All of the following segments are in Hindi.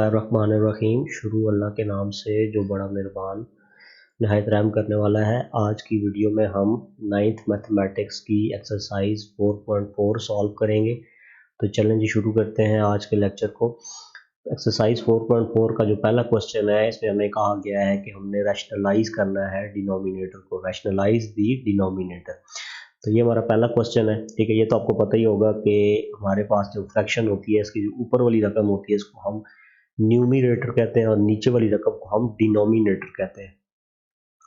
रहमानिर्रहीम। शुरू अल्लाह के नाम से जो बड़ा मेहरबान नहायत रहम करने वाला है। आज की वीडियो में हम 9th मैथमेटिक्स की एक्सरसाइज 4.4 सॉल्व करेंगे। तो चलें जी, शुरू करते हैं आज के लेक्चर को। एक्सरसाइज 4.4 का जो पहला क्वेश्चन है, इसमें हमें कहा गया है कि हमने रैशनलाइज करना है डिनोमिनेटर को। रैशनलाइज दी डिनोमिनेटर, तो ये हमारा पहला क्वेश्चन है। ठीक है, ये तो आपको पता ही होगा कि हमारे पास जो फ्रैक्शन होती है, इसकी जो ऊपर वाली रकम होती है, इसको हम न्यूमिनेटर कहते हैं और नीचे वाली रकम को हम डिनोमिनेटर कहते हैं।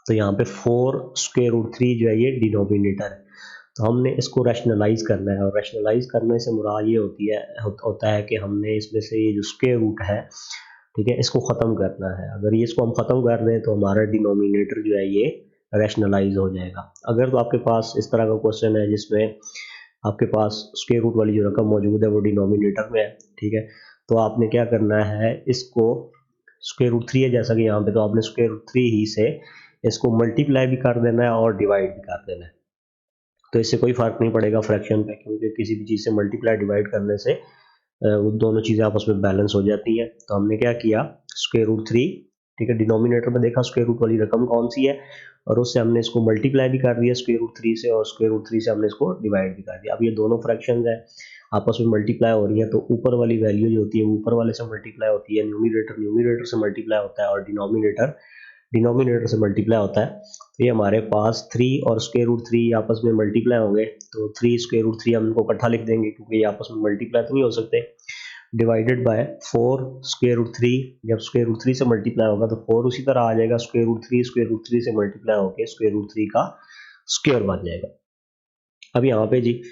तो यहाँ पे 4√3 जो है ये डिनोमिनेटर है। तो हमने इसको रैशनलाइज करना है, और रैशनलाइज करने से मुराद ये होता है कि हमने इसमें से ये जो स्क्वायर रूट है, ठीक है, इसको ख़त्म करना है। अगर ये इसको हम ख़त्म कर दें तो हमारा डिनोमिनेटर जो है ये रैशनलाइज हो जाएगा। अगर तो आपके पास इस तरह का क्वेश्चन है जिसमें आपके पास स्क्वायर रूट वाली जो रकम मौजूद है वो डिनोमिनेटर में है, ठीक है, तो आपने क्या करना है, इसको √3 है जैसा कि यहाँ पे, तो आपने √3 ही से इसको मल्टीप्लाई भी कर देना है और डिवाइड भी कर देना है। तो इससे कोई फर्क नहीं पड़ेगा फ्रैक्शन पे, क्योंकि किसी भी चीज़ से मल्टीप्लाई डिवाइड करने से वो दोनों चीज़ें आपस में बैलेंस हो जाती हैं। तो हमने क्या किया, √3, ठीक है, डिनोमिनेटर में देखा स्क्वायर रूट वाली रकम कौन सी है, और उससे हमने इसको मल्टीप्लाई भी कर दिया √3 से, और √3 से हमने इसको डिवाइड भी कर दिया। अब ये दोनों फ्रैक्शंस हैं, आपस में मल्टीप्लाई हो रही है, तो ऊपर वाली वैल्यू जो होती है वो ऊपर वाले से मल्टीप्लाई होती है, न्यूमिनेटर से मल्टीप्लाई होता है, और डिनोमिनेटर से मल्टीप्लाई होता है। तो ये हमारे पास 3 और √3 आपस में मल्टीप्लाई होंगे, तो 3 √3 हम इनको इकट्ठा लिख देंगे क्योंकि ये आपस में मल्टीप्लाई तो नहीं हो सकते। डिवाइडेड बाय 4 √3, जब √3 से मल्टीप्लाई होगा तो 4 उसी तरह आ जाएगा, √3 से मल्टीप्लाई होकर √3 का स्क्वायर बन जाएगा। अब यहाँ पे जी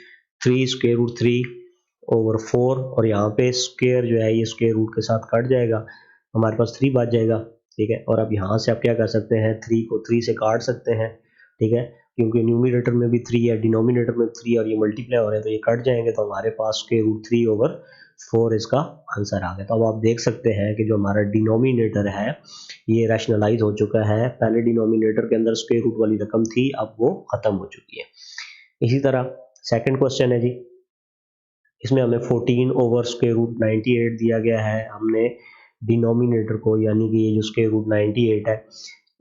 3 √3/4, और यहाँ पे स्क्वायर जो है ये स्क्वायर रूट के साथ कट जाएगा, हमारे पास 3 बच जाएगा, ठीक है। और अब यहाँ से आप क्या कर सकते हैं, 3 को 3 से काट सकते हैं, ठीक है, क्योंकि न्यूमिनेटर में भी 3 है, डिनोमिनेटर में 3 और ये मल्टीप्लाई हो रहे हैं, तो ये कट जाएंगे, तो हमारे पास √3/4 इसका आंसर आ गया। तो अब आप देख सकते हैं कि जो हमारा डिनोमिनेटर है ये रैशनलाइज हो चुका है। पहले डिनोमिनेटर के अंदर स्क्वायर रूट वाली रकम थी, अब वो खत्म हो चुकी है। इसी तरह सेकंड क्वेश्चन है जी, इसमें हमें 14/√98 दिया गया है। हमने डिनोमिनेटर को, यानी कि ये जो √98 है,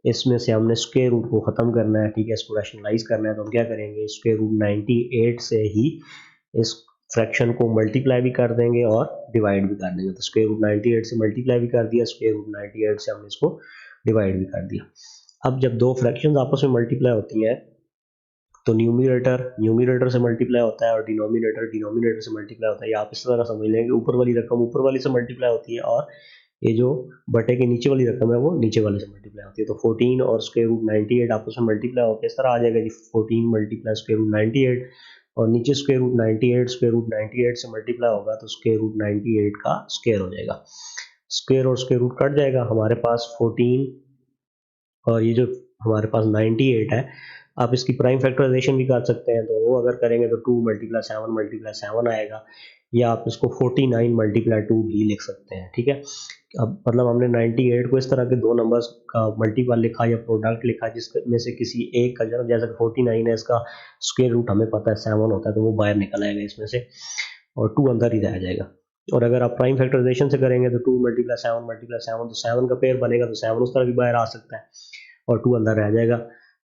इसमें से हमने स्क्वायर रूट को ख़त्म करना है, ठीक है, इसको रैशनलाइज करना है। तो हम क्या करेंगे, √98 से ही इस फ्रैक्शन को मल्टीप्लाई भी कर देंगे और डिवाइड भी कर देंगे। तो √98 से मल्टीप्लाई भी कर दिया, √98 से हमने इसको डिवाइड भी कर दिया। अब जब दो फ्रैक्शन आपस में मल्टीप्लाई होती हैं, तो न्यूमिनेटर से मल्टीप्लाई होता है और डिनोमिनेटर से मल्टीप्लाई होता है। आप इस तरह समझ लेंगे, ऊपर वाली रकम ऊपर वाली से मल्टीप्लाई होती है, और ये जो बटे के नीचे वाली रकम है वो नीचे वाले से मल्टीप्लाई होती है। तो 14 और √98 आपस में मल्टीप्लाई होकर इस तरह आ जाएगा जी, 14 × √98, और नीचे √98 से मल्टीप्लाई होगा तो √98 का स्क्वायर हो जाएगा। स्क्वायर और स्क्वायर रूट कट जाएगा, हमारे पास 14 और ये जो हमारे पास 98 है। आप इसकी प्राइम फैक्टराइजेशन भी कर सकते हैं, तो वो अगर करेंगे तो 2 × 7 आएगा, या आप इसको 49 × 2 भी लिख सकते हैं, ठीक है। अब मतलब हमने 98 को इस तरह के दो नंबर्स का मल्टीपल लिखा या प्रोडक्ट लिखा, जिसमें से किसी एक का, जैसे 49 है, इसका स्क्वायर रूट हमें पता है 7 होता है, तो वो बाहर निकल आएगा इसमें से, और 2 अंदर ही रह जाएगा। और अगर आप प्राइम फैक्टराइजेशन से करेंगे तो 2 × 7 तो 7 का पेयर बनेगा, तो 7 उस तरह भी बाहर आ सकता है और 2 अंदर रह जाएगा।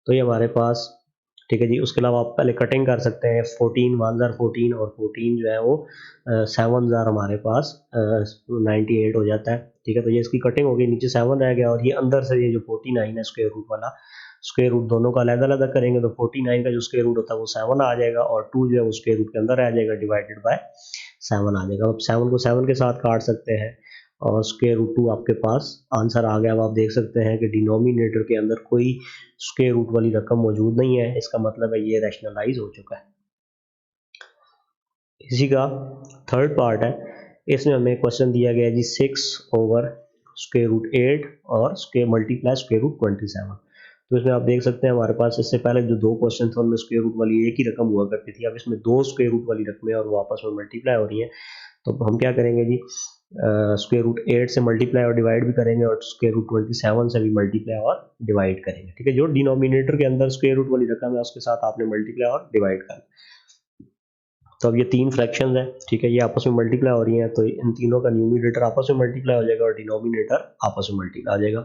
तो ये हमारे पास, ठीक है जी। उसके अलावा आप पहले कटिंग कर सकते हैं, 14 1 जार 14, और 14 जो है वो 7 जार हमारे पास 98 हो जाता है, ठीक है। तो ये इसकी कटिंग हो गई, नीचे 7 रह गया, और ये अंदर से ये जो 49 है स्क्वायर रूट वाला, स्क्वायर रूट दोनों का अलग-अलग करेंगे तो 49 का जो स्क्वायर रूट होता है वो 7 आ जाएगा, और 2 जो है वो स्क्वायर रूट के अंदर आ जाएगा, डिवाइडेड बाय 7 आ जाएगा। अब 7 को 7 के साथ काट सकते हैं, और √2 आपके पास आंसर आ गया। अब आप देख सकते हैं कि डिनोमिनेटर के अंदर कोई स्क्वायर रूट वाली रकम मौजूद नहीं है, इसका मतलब है ये रैशनलाइज हो चुका है। इसी का थर्ड पार्ट है, इसमें हमें क्वेश्चन दिया गया है जी 6/√8 और मल्टीप्लाई √27। तो इसमें आप देख सकते हैं हमारे पास इससे पहले जो दो क्वेश्चन थे उनमें स्क्वायर रूट वाली एक ही रकम हुआ करती थी, अब इसमें दो स्क्वायर रूट वाली रकमें और वो आपस में मल्टीप्लाई हो रही है। तो हम क्या करेंगे जी, √8 से मल्टीप्लाई और डिवाइड भी करेंगे, और √27 से भी मल्टीप्लाई और डिवाइड करेंगे, ठीक है। जो डिनोमिनेटर के अंदर स्क्वायर रूट वाली रकम है उसके साथ आपने मल्टीप्लाई और डिवाइड करना। तो अब ये तीन फ्रैक्शंस हैं, ठीक है, ये आपस में मल्टीप्लाई हो रही हैं, तो इन तीनों का न्यूमरेटर आपस में मल्टीप्लाई हो जाएगा और डिनोमिनेटर आपस में मल्टीप्लाई आ जाएगा।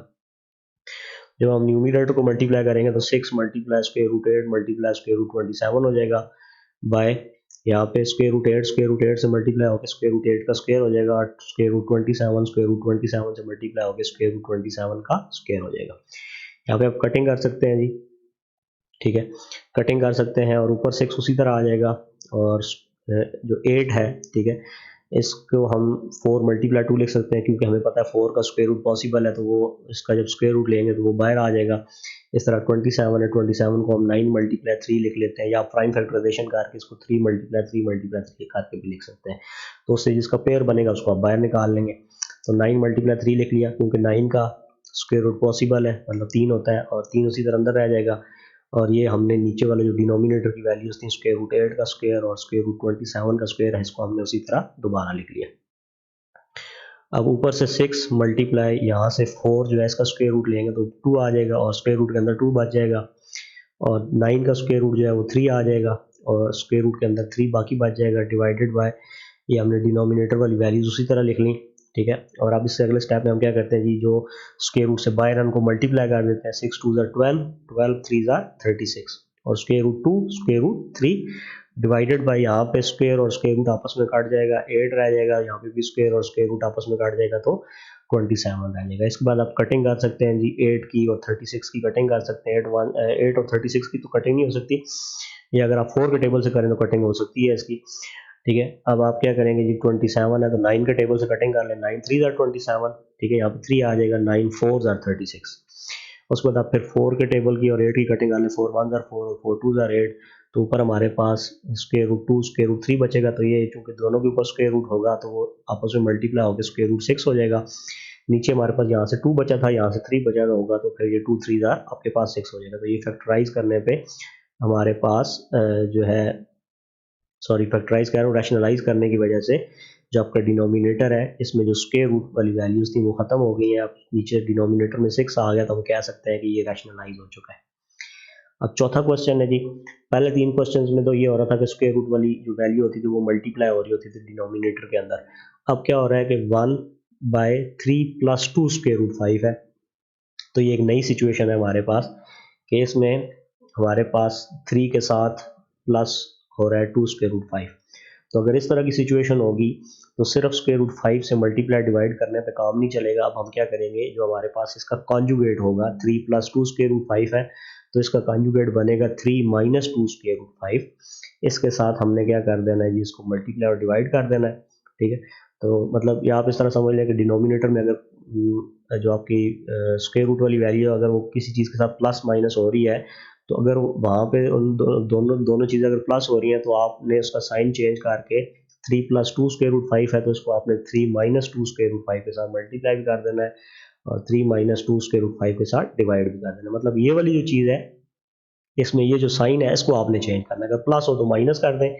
जब हम न्यूमरेटर को मल्टीप्लाई करेंगे तो 6 multiply square root 8 multiply square root 27 हो जाएगा, बाय यहाँ पे स्क्वायर रूट 8 से मल्टीप्लाई होकर स्क्वायर रूट 8 का स्क्वायर हो जाएगा, स्क्वायर रूट 27 से मल्टीप्लाई होकर स्क्वायर रूट 27 का स्क्वायर हो जाएगा। यहाँ पे आप कटिंग कर सकते हैं जी, ठीक है, कटिंग कर सकते हैं और ऊपर 6 उसी तरह आ जाएगा, और जो 8 है, ठीक है, इसको हम 4 मल्टीप्लाई 2 लिख सकते हैं, क्योंकि हमें पता है 4 का स्क्वायर रूट पॉसिबल है, तो वो इसका जब स्क्वायर रूट लेंगे तो वो बाहर आ जाएगा। इस तरह 27 है, 27 को हम 9 मल्टीप्लाई 3 लिख लेते हैं, या प्राइम फैक्टराइजेशन करके इसको 3 मल्टीप्लाई 3 करके भी लिख सकते हैं। तो उससे जिसका पेयर बनेगा उसको आप बाहर निकाल लेंगे। तो 9 मल्टीप्लाई 3 लिख लिया, क्योंकि 9 का स्क्वायर रूट पॉसिबल है, मतलब 3 होता है, और 3 उसी तरह अंदर रह जाएगा। और ये हमने नीचे वाले जो डिनोमिनेटर की वैल्यूज थी, स्क्वायर रूट 8 का स्क्वायर और स्क्वायर रूट 27 का स्क्वायर है, इसको हमने उसी तरह दोबारा लिख लिया। अब ऊपर से 6 मल्टीप्लाई यहाँ से 4 जो है इसका स्क्वायर रूट लेंगे तो 2 आ जाएगा, और स्क्वायर रूट के अंदर 2 बच जाएगा, और 9 का स्क्वायर रूट जो है वो 3 आ जाएगा, और स्क्वायर रूट के अंदर 3 बाकी बच जाएगा, डिवाइडेड बाय ये हमने डिनोमिनेटर वाली वैल्यूज उसी तरह लिख ली, ठीक है। और अब इससे अगले स्टेप में हम क्या करते हैं जी, जो स्क्वायर रूट से बाहर उनको मल्टीप्लाई कर देते हैं, 6 2 12, 12 3 36, और square root 2 square root 3 divided by यहाँ पे स्क्वायर और स्क्वायर रूट आपस में काट जाएगा, 8 रह जाएगा, यहाँ पे भी स्क्वायर और स्क्वायर रूट आपस में काट जाएगा, तो 27 रह जाएगा। इसके बाद आप कटिंग कर सकते हैं जी, 8 की और 36 की कटिंग कर सकते हैं। 8 और 36 की तो कटिंग नहीं हो सकती, ये अगर आप 4 के टेबल से करें तो कटिंग हो सकती है इसकी, ठीक है। अब आप क्या करेंगे जी, 27 है तो 9 के टेबल से कटिंग कर लें, 9 3 27, ठीक है, यहाँ पे 3 आ जाएगा, 9 4 36। उसके बाद आप फिर 4 के टेबल की और 8 की कटिंग कर लें, 4 1 4 और 4 2 8, तो ऊपर हमारे पास स्क्वायर रूट 2 स्क्वायर रूट 3 बचेगा, तो ये चूंकि दोनों के ऊपर स्क्वायर रूट होगा तो वो आपस में मल्टीप्लाई होकर स्क्वायर रूट 6 हो जाएगा। नीचे हमारे पास यहाँ से 2 बचा था, यहाँ से 3 बचा होगा, तो फिर ये 2 3 आपके पास 6 हो जाएगा। तो ये फैक्टराइज करने पे हमारे पास जो है, सॉरी फैक्टराइज कह रहा हूँ, रैशनलाइज करने की वजह से जो आपका डिनोमिनेटर है इसमें जो स्क्वायर रूट वाली वैल्यूज थी वो खत्म हो गई है। अब नीचे डिनोमिनेटर में 6 आ गया, तो हम कह सकते हैं कि ये रैशनलाइज हो चुका है। अब चौथा क्वेश्चन है जी, पहले 3 क्वेश्चंस में तो ये हो रहा था कि स्क्वायर रूट वाली जो वैल्यू होती थी वो मल्टीप्लाई हो रही होती थी डिनोमिनेटर के अंदर। अब क्या हो रहा है कि 1/3 + 2 स्क्वायर रूट 5 है, तो ये एक नई सिचुएशन है हमारे पास, कि इसमें हमारे पास 3 के साथ प्लस हो रहा है 2 स्क्वायर रूट 5। तो अगर इस तरह की सिचुएशन होगी तो सिर्फ स्क्वायर रूट 5 से मल्टीप्लाई डिवाइड करने पे काम नहीं चलेगा। अब हम क्या करेंगे, जो हमारे पास इसका कॉन्जुगेट होगा, 3 + 2 स्क्वायर रूट 5 है, तो इसका कॉन्जुगेट बनेगा 3 - 2 स्क्वायर रूट 5। इसके साथ हमने क्या कर देना है जी, इसको मल्टीप्लाई और डिवाइड कर देना है, ठीक है। तो मतलब ये आप इस तरह समझ लें कि डिनोमिनेटर में अगर जो आपकी स्क्वायर रूट वाली वैल्यू अगर वो किसी चीज़ के साथ प्लस माइनस हो रही है, तो अगर वहाँ पे उन दोनों चीज़ें अगर प्लस हो रही हैं तो आपने उसका साइन चेंज करके 3 + 2 स्क्वायर रूट 5 है तो इसको आपने 3 - 2 स्क्वायर रूट 5 के साथ मल्टीप्लाई भी कर देना है, और 3 - 2 स्क्वायर रूट 5 के साथ डिवाइड भी कर देना है। मतलब ये वाली जो चीज़ है, इसमें ये जो साइन है इसको आपने चेंज करना है, अगर प्लस हो तो माइनस कर दें,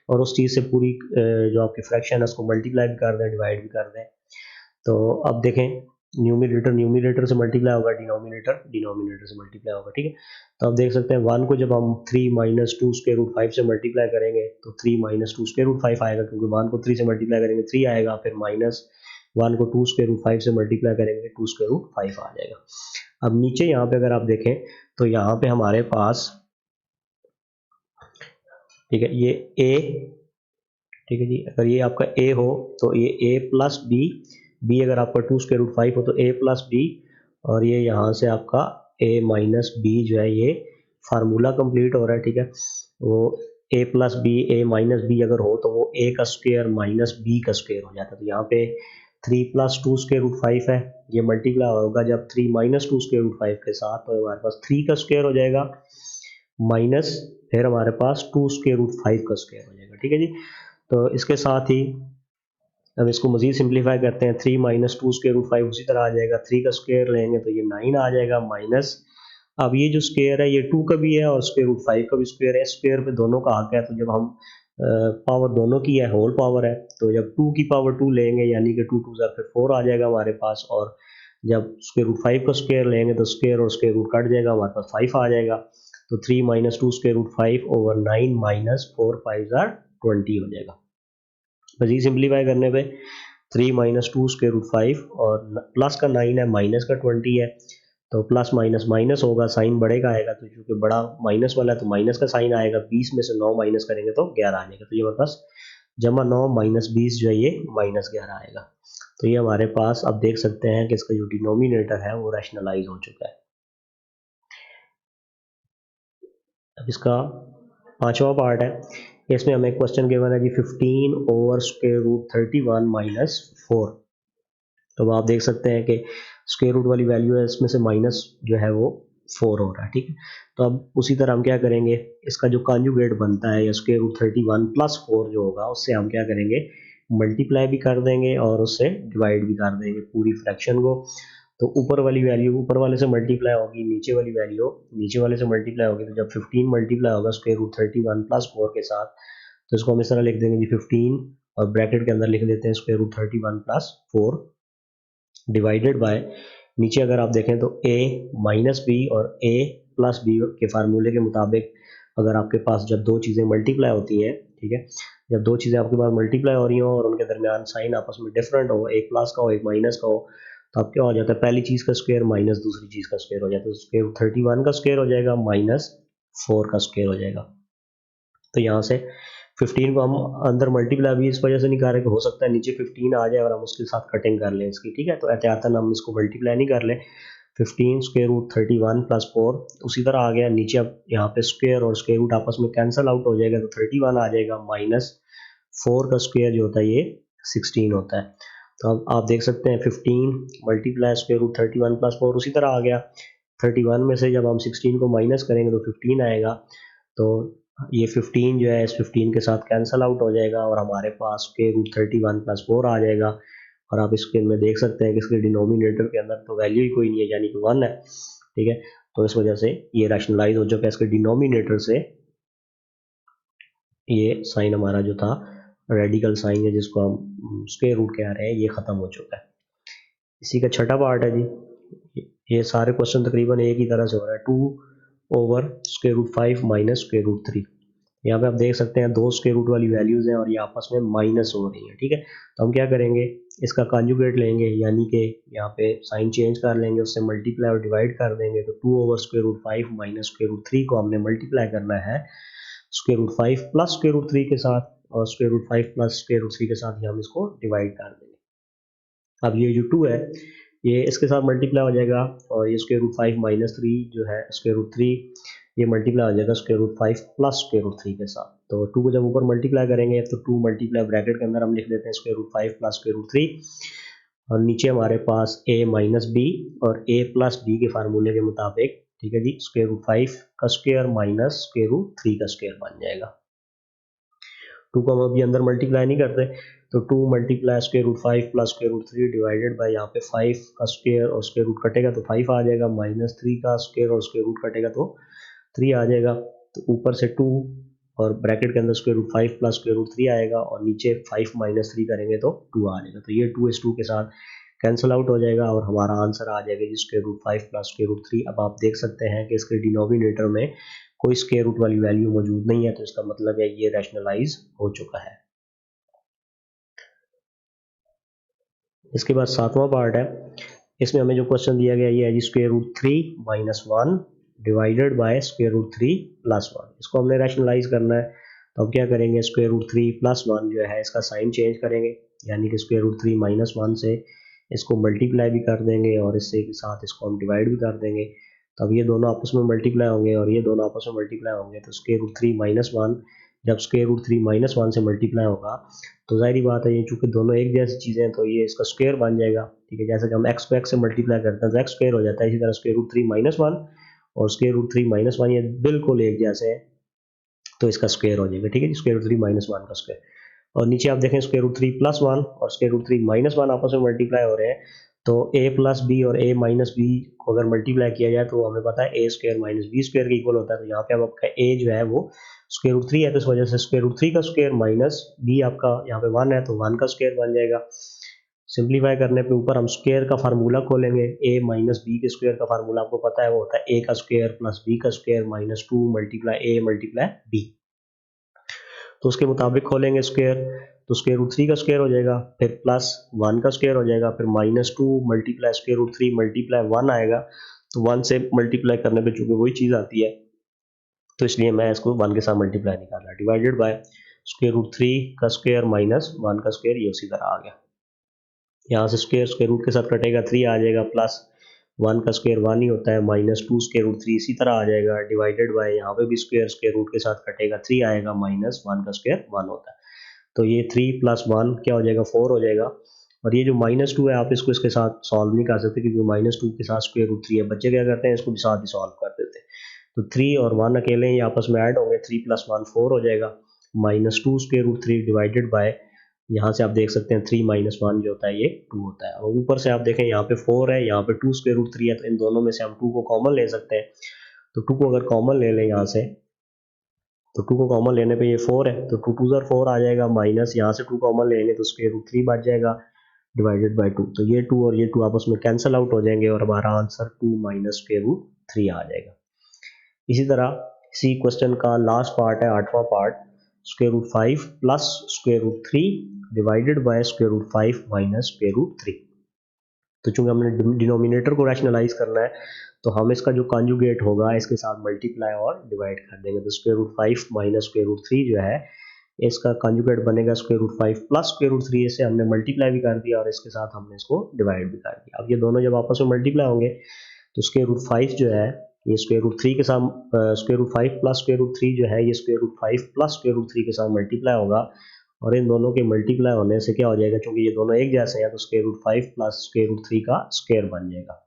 और उस चीज़ से पूरी जो आपकी फ्रैक्शन है उसको मल्टीप्लाई भी कर दें, डिवाइड भी कर दें। तो अब देखें, न्यूमरेटर से मल्टीप्लाई होगा, डिनोमिनेटर से मल्टीप्लाई होगा, ठीक है। तो अब देख सकते हैं 1 को जब हम 3 - 2 स्क्वायर रूट 5 से मल्टीप्लाई करेंगे तो 3 - 2 स्क्वायर रूट 5 आएगा, क्योंकि 1 को 3 से मल्टीप्लाई करेंगे 3 आएगा, फिर माइनस 1 को 2 स्क्वायर रूट 5 से मल्टीप्लाई करेंगे 2 स्क्वायर रूट 5 आ जाएगा। अब नीचे यहाँ पे अगर आप देखें तो यहाँ पे हमारे पास, ठीक है, ये a, ठीक है जी, अगर ये आपका a हो तो ये a प्लस b अगर आपका 2 स्क्वायर रूट 5 हो तो a प्लस b, और ये यहाँ से आपका a माइनस b जो है ये फार्मूला कंप्लीट हो रहा है, ठीक है। वो a plus b a minus b अगर हो तो वो a का स्क्वायर माइनस b का स्क्वायर हो जाता है। तो यहाँ पे 3 + 2 स्क्वायर रूट 5 है, ये मल्टीप्लाई होगा जब 3 - 2 स्क्वायर रूट 5 के साथ, तो हमारे पास 3 का स्क्वायर हो जाएगा, माइनस फिर हमारे पास 2 स्क्वायर रूट 5 का स्क्वायर हो जाएगा, ठीक है जी। तो इसके साथ ही अब इसको मज़ीद सिंप्लीफाई करते हैं, 3 - 2 स्क्वायर रूट 5 उसी तरह आ जाएगा, 3 का स्क्वायर लेंगे तो ये 9 आ जाएगा, माइनस अब ये जो स्क्वायर है ये 2 का भी है और स्क्वायर रूट 5 का भी स्क्वायर है, स्क्वायर पे दोनों का हक है, तो जब हम पावर दोनों की है, होल पावर है, तो जब 2 की पावर 2 लेंगे यानी कि 2 2 फिर 4 आ जाएगा हमारे पास, और जब स्क्वायर रूट 5 का स्क्वायर लेंगे तो स्क्वायर और स्क्वायर रूट कट जाएगा, हमारे पास 5 आ जाएगा। तो 3 - 2 स्क्वायर रूट 5 ओवर 9 - 4 5 = 20 हो जाएगा। बस ये सिंप्लीफाई करने पे 3 माइनस 2 स्क्वायर रूट 5 और प्लस का 9 है, माइनस का 20 है, तो प्लस माइनस माइनस होगा, साइन बढ़ेगा आएगा, तो चूंकि बड़ा माइनस वाला है तो माइनस का साइन आएगा। 20 में से 9 माइनस करेंगे तो 11 आ जाएगा। तो ये हमारे पास जमा 9 माइनस 20 जो है ये माइनस 11 आएगा। तो ये हमारे पास अब देख सकते हैं कि इसका जो डिनोमिनेटर है वो रैशनलाइज हो चुका है। अब इसका पांचवा पार्ट है, इसमें हमें क्वेश्चन गिवन है जी 15 ओवर स्क्वायर रूट 31 माइनस 4। तो अब आप देख सकते हैं कि स्क्वायर रूट वाली वैल्यू है, इसमें से माइनस जो है वो 4 हो रहा है, ठीक है। तो अब उसी तरह हम क्या करेंगे, इसका जो कॉन्जुगेट बनता है या स्क्वायर रूट 31 प्लस 4 जो होगा उससे हम क्या करेंगे, मल्टीप्लाई भी कर देंगे और उससे डिवाइड भी कर देंगे पूरी फ्रैक्शन को। तो ऊपर वाली वैल्यू ऊपर वाले से मल्टीप्लाई होगी, नीचे वाली वैल्यू नीचे वाले से मल्टीप्लाई होगी। तो जब 15 मल्टीप्लाई होगा स्क्वायर रूट 31 प्लस 4 के साथ, तो इसको हम इस तरह लिख देंगे जी 15 और ब्रैकेट के अंदर लिख देते हैं square root 31 plus 4 divided by, नीचे अगर आप देखें तो a माइनस बी और a प्लस बी के फार्मूले के मुताबिक अगर आपके पास जब दो चीज़ें मल्टीप्लाई होती हैं, ठीक है, जब दो चीज़ें आपके पास मल्टीप्लाई हो रही हो और उनके दरमियान साइन आपस में डिफरेंट हो, एक प्लस का हो एक माइनस का हो, तो अब क्या हो जाता है, पहली चीज़ का स्क्वायर माइनस दूसरी चीज़ का स्क्वायर हो जाता है। तो स्क्वायर रूट 31 का स्क्वायर हो जाएगा माइनस 4 का स्क्वायर हो जाएगा। तो यहाँ से 15 को हम अंदर मल्टीप्लाई भी इस वजह से नहीं कर रहे कि हो सकता है नीचे 15 आ जाए और हम उसके साथ कटिंग कर लें इसकी, ठीक है। तो एहतियातन हम इसको मल्टीप्लाई नहीं कर लें। 15 स्क्वायर रूट 31 प्लस 4 उसी तरह आ गया नीचे। अब यहाँ पे स्क्वायर और स्क्वायर रूट आपस में कैंसिल आउट हो जाएगा, तो 31 आ जाएगा माइनस 4 का स्क्वायर जो होता है ये 16 होता है। तो अब आप देख सकते हैं 15 मल्टीप्लाई स्क्वायर रूट 31 प्लस 4 उसी तरह आ गया। 31 में से जब हम 16 को माइनस करेंगे तो 15 आएगा। तो ये 15 जो है इस 15 के साथ कैंसिल आउट हो जाएगा और हमारे पास स्क्वायर रूट 31 प्लस 4 आ जाएगा। और आप इसके में देख सकते हैं कि इसके डिनोमिनेटर के अंदर तो वैल्यू ही कोई नहीं है, यानी कि 1 है, ठीक है। तो इस वजह से ये रैशनलाइज हो चुका है, इसके डिनोमिनेटर से ये साइन हमारा जो था रेडिकल साइन है जिसको हम स्क्वायर रूट कह रहे हैं, ये ख़त्म हो चुका है। इसी का छठा पार्ट है जी, ये सारे क्वेश्चन तकरीबन एक ही तरह से हो रहा है। 2 over square root 5 minus square root 3। यहाँ पे आप देख सकते हैं दो स्क्वायर रूट वाली वैल्यूज हैं और ये आपस में माइनस हो रही है, ठीक है। तो हम क्या करेंगे, इसका कॉन्जुगेट लेंगे, यानी कि यहाँ पे साइन चेंज कर लेंगे, उससे मल्टीप्लाई और डिवाइड कर देंगे। तो 2 over square root 5 minus square root 3 को हमने मल्टीप्लाई करना है square root 5 plus square root 3 के साथ, और square root 5 plus square root 3 के साथ ही हम इसको डिवाइड कर देंगे। अब ये जो 2 है ये इसके साथ मल्टीप्लाई हो जाएगा और ये स्क्वायर रूट 5 माइनस 3 जो है स्क्वायर रूट 3 ये मल्टीप्लाई हो जाएगा square root 5 plus square root 3 के साथ। तो 2 को जब ऊपर मल्टीप्लाई करेंगे तो 2 मल्टीप्लाई ब्रैकेट के अंदर हम लिख देते हैं square root 5 plus square root 3 और नीचे हमारे पास a माइनस बी और a प्लस बी के फार्मूले के मुताबिक, ठीक है जी, स्क्वायर रूट 5 का स्क्वायर माइनस स्क्वायर रूट 3 का स्क्वायर बन जाएगा। 2 को हम अभी अंदर मल्टीप्लाई नहीं करते, तो 2 multiply square root 5 plus square root 3 divided by यहाँ पे 5 का स्क्वायर और स्क्वायर रूट कटेगा तो 5 आ जाएगा, माइनस 3 का स्क्वायर और स्क्वायर रूट कटेगा तो 3 आ जाएगा। तो ऊपर से 2 और ब्रैकेट के अंदर square root 5 plus square root 3 आएगा और नीचे 5 माइनस 3 करेंगे तो 2 आ जाएगा। तो ये 2 के साथ कैंसिल आउट हो जाएगा और हमारा आंसर आ जाएगा G square root 5 plus square root 3। अब आप देख सकते हैं कि इसके डिनोमिनेटर में कोई स्क्वायर रूट वाली वैल्यू मौजूद नहीं है, तो इसका मतलब है ये रैशनलाइज हो चुका है। इसके बाद 7वां पार्ट है, इसमें हमें जो क्वेश्चन दिया गया ये है G square root 3 minus 1 divided by square root 3 plus 1। इसको हमने रैशनलाइज करना है। तो अब क्या करेंगे, स्क्वायर रूट 3 प्लस 1 जो है इसका साइन चेंज करेंगे, यानी कि स्क्वायर रूट 3 माइनस 1 से इसको मल्टीप्लाई भी कर देंगे और इससे के साथ इसको हम डिवाइड भी कर देंगे। तो अब ये दोनों आपस में मल्टीप्लाई होंगे और ये दोनों आपस में मल्टीप्लाई होंगे, तो स्क्वायर रूट 3 माइनस 1 जब स्क्वायर रूट 3 माइनस 1 से मल्टीप्लाई होगा तो जाहिर बात है ये चूंकि दोनों एक जैसी चीज़ें हैं तो ये इसका स्क्वायर बन जाएगा, ठीक है। जैसे कि हम एक्स को एक्स से मल्टीप्लाई करते हैं तो एक्स स्क्वायर हो जाता है, इसी तरह स्क्वायर रूट 3 माइनस 1 और स्क्वायर रूट 3 माइनस 1 ये बिल्कुल एक जैसे हैं, तो इसका स्क्वायर हो जाएगा, ठीक है। स्क्वायर रूट 3 माइनस 1 का स्क्वायर, और नीचे आप देखें स्क्वायर रूट 3 प्लस 1 और स्क्वायर रूट 3 माइनस 1 आपस में मल्टीप्लाई हो रहे हैं। तो a प्लस बी और a माइनस बी को अगर मल्टीप्लाई किया जाए तो हमें पता है a square minus B square के इक्वल होता है। तो यहाँ पे अब आपका a जो है वो स्क्वायर रूट 3 है, तो इस वजह से स्क्वायर रूट 3 का स्क्वायर माइनस b आपका यहाँ पे 1 है तो 1 का स्क्वायर बन जाएगा। सिंप्लीफाई करने पे ऊपर हम स्क्वायर का फार्मूला खोलेंगे, a माइनस बी के स्क्वायर का फार्मूला आपको पता है वो होता है a का स्क्वायर प्लस b का square minus 2 multiply a multiply b। तो उसके मुताबिक खोलेंगे स्क्वायर, तो स्क्वायर रूट 3 का स्क्वायर हो जाएगा, फिर प्लस 1 का स्क्वायर हो जाएगा, फिर -2 मल्टीप्लाई स्क्वायर रूट 3 मल्टीप्लाई 1 आएगा। तो 1 से मल्टीप्लाई करने पे चूंकि वही चीज़ आती है तो इसलिए मैं इसको 1 के साथ मल्टीप्लाई नहीं कर रहा, डिवाइडेड बाय स्क्वायर रूट 3 का स्क्वायर माइनस 1 का स्क्वायर, ये उसी तरह आ गया। यहाँ से स्क्वायर स्क्वायर रूट के साथ कटेगा 3 आ जाएगा, प्लस 1 का स्क्वायर 1 ही होता है, -2 स्क्वायर रूट 3 इसी तरह आ जाएगा, डिवाइडेड बाय यहाँ पे भी स्क्वायर स्क्वायर रूट के साथ कटेगा 3 आएगा, -1 का स्क्वायर 1 होता है। तो ये 3 + 1 क्या हो जाएगा, 4 हो जाएगा। और ये जो -2 है आप इसको इसके साथ सॉल्व नहीं कर सकते क्योंकि -2 के साथ स्क्वायर रूट 3 है। बच्चे क्या करते हैं, इसको भी साथ ही सॉल्व कर देते हैं। तो 3 और 1 अकेले ही आपस में ऐड होंगे, 3 + 1 4 हो जाएगा, -2 स्क्वायर रूट 3 डिवाइडेड बाय, यहाँ से आप देख सकते हैं 3 - 1 जो होता है ये 2 होता है। और ऊपर से आप देखें यहाँ पे 4 है, यहाँ पे 2 स्क्वायर रूट 3 है, तो इन दोनों में से हम 2 को कॉमन ले सकते हैं। तो 2 को अगर कॉमन ले लें यहाँ से, तो 2 को कॉमन लेने पे ये 4 है, तो 2 2 4 आ जाएगा, माइनस यहाँ से 2 कॉमन लेंगे तो स्क्वायर रूट 3 बच जाएगा, डिवाइडेड बाय 2। तो ये 2 और ये 2 आपस में कैंसिल आउट हो जाएंगे और हमारा आंसर 2 - स्क्वायर रूट 3 आ जाएगा। इसी तरह इसी क्वेश्चन का लास्ट पार्ट है, 8वां part, square root 5 plus square root 3 divided by square root 5 minus square root 3। तो चूंकि हमने डिनोमिनेटर को रैशनलाइज करना है तो हम इसका जो कॉन्जुगेट होगा इसके साथ मल्टीप्लाई और डिवाइड कर देंगे। तो square root 5 minus square root 3 जो है इसका कॉन्जुगेट बनेगा square root 5 plus square root 3। इसे हमने मल्टीप्लाई भी कर दिया और इसके साथ हमने इसको डिवाइड भी कर दिया। अब ये दोनों जब आपस में मल्टीप्लाई होंगे तो स्क्वायर रूट 5 जो है ये स्क्वायर रूट 3 के साथ, square root 5 plus square root 3 जो है ये square root 5 plus square root 3 के साथ मल्टीप्लाई होगा। और इन दोनों के मल्टीप्लाई होने से क्या हो जाएगा, क्योंकि ये दोनों एक जैसे हैं तो square root 5 plus square root 3 का स्क्वायर बन जाएगा।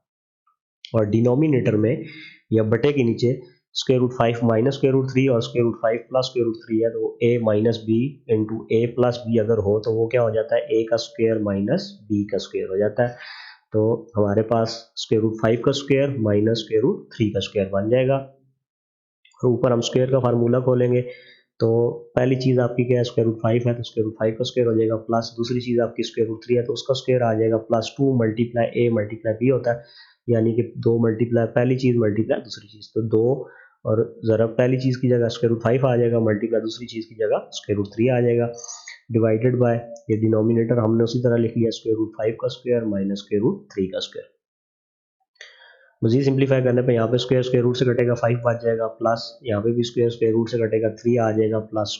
और डिनोमिनेटर में या बटे के नीचे square root 5 minus square root 3 और square root 5 plus square root 3 है, तो a minus B into A plus B अगर हो तो वो क्या हो जाता है, a का स्क्वायर माइनस b का स्क्वायर हो जाता है। तो हमारे पास स्क्वायर रूट 5 का स्क्वायर माइनस स्क्वायर रूट 3 का स्क्वायर बन जाएगा। और ऊपर हम स्क्वायर का फार्मूला खोलेंगे तो पहली चीज़ आपकी क्या है, स्क्वायर रूट 5 है तो स्क्वायर रूट 5 का स्क्वायर हो जाएगा, प्लस दूसरी चीज़ आपकी स्क्वायर रूट 3 है तो उसका स्क्वायर आ जाएगा, plus 2 multiply a multiply b होता है, यानी कि 2 मल्टीप्लाई पहली चीज़ मल्टीप्लाई दूसरी चीज़। तो 2 और ज़रा पहली चीज़ की जगह स्क्वायर रूट 5 आ जाएगा, मल्टीप्लाई दूसरी चीज़ की जगह स्क्वायर रूट 3 आ जाएगा, डिवाइडेड बाय ये डिनोमिनेटर हमने उसी तरह लिख लिया, स्क्वायर रूट 5 का स्क्वायर माइनस स्क्वायर रूट 3 का स्क्वायर। मजीद सिंप्लीफाई करने पे यहाँ पे स्क्वायर स्क्वायर रूट से कटेगा 5 बच जाएगा, प्लस यहाँ पे भी स्क्वायर स्क्वायर रूट से कटेगा 3 आ जाएगा, प्लस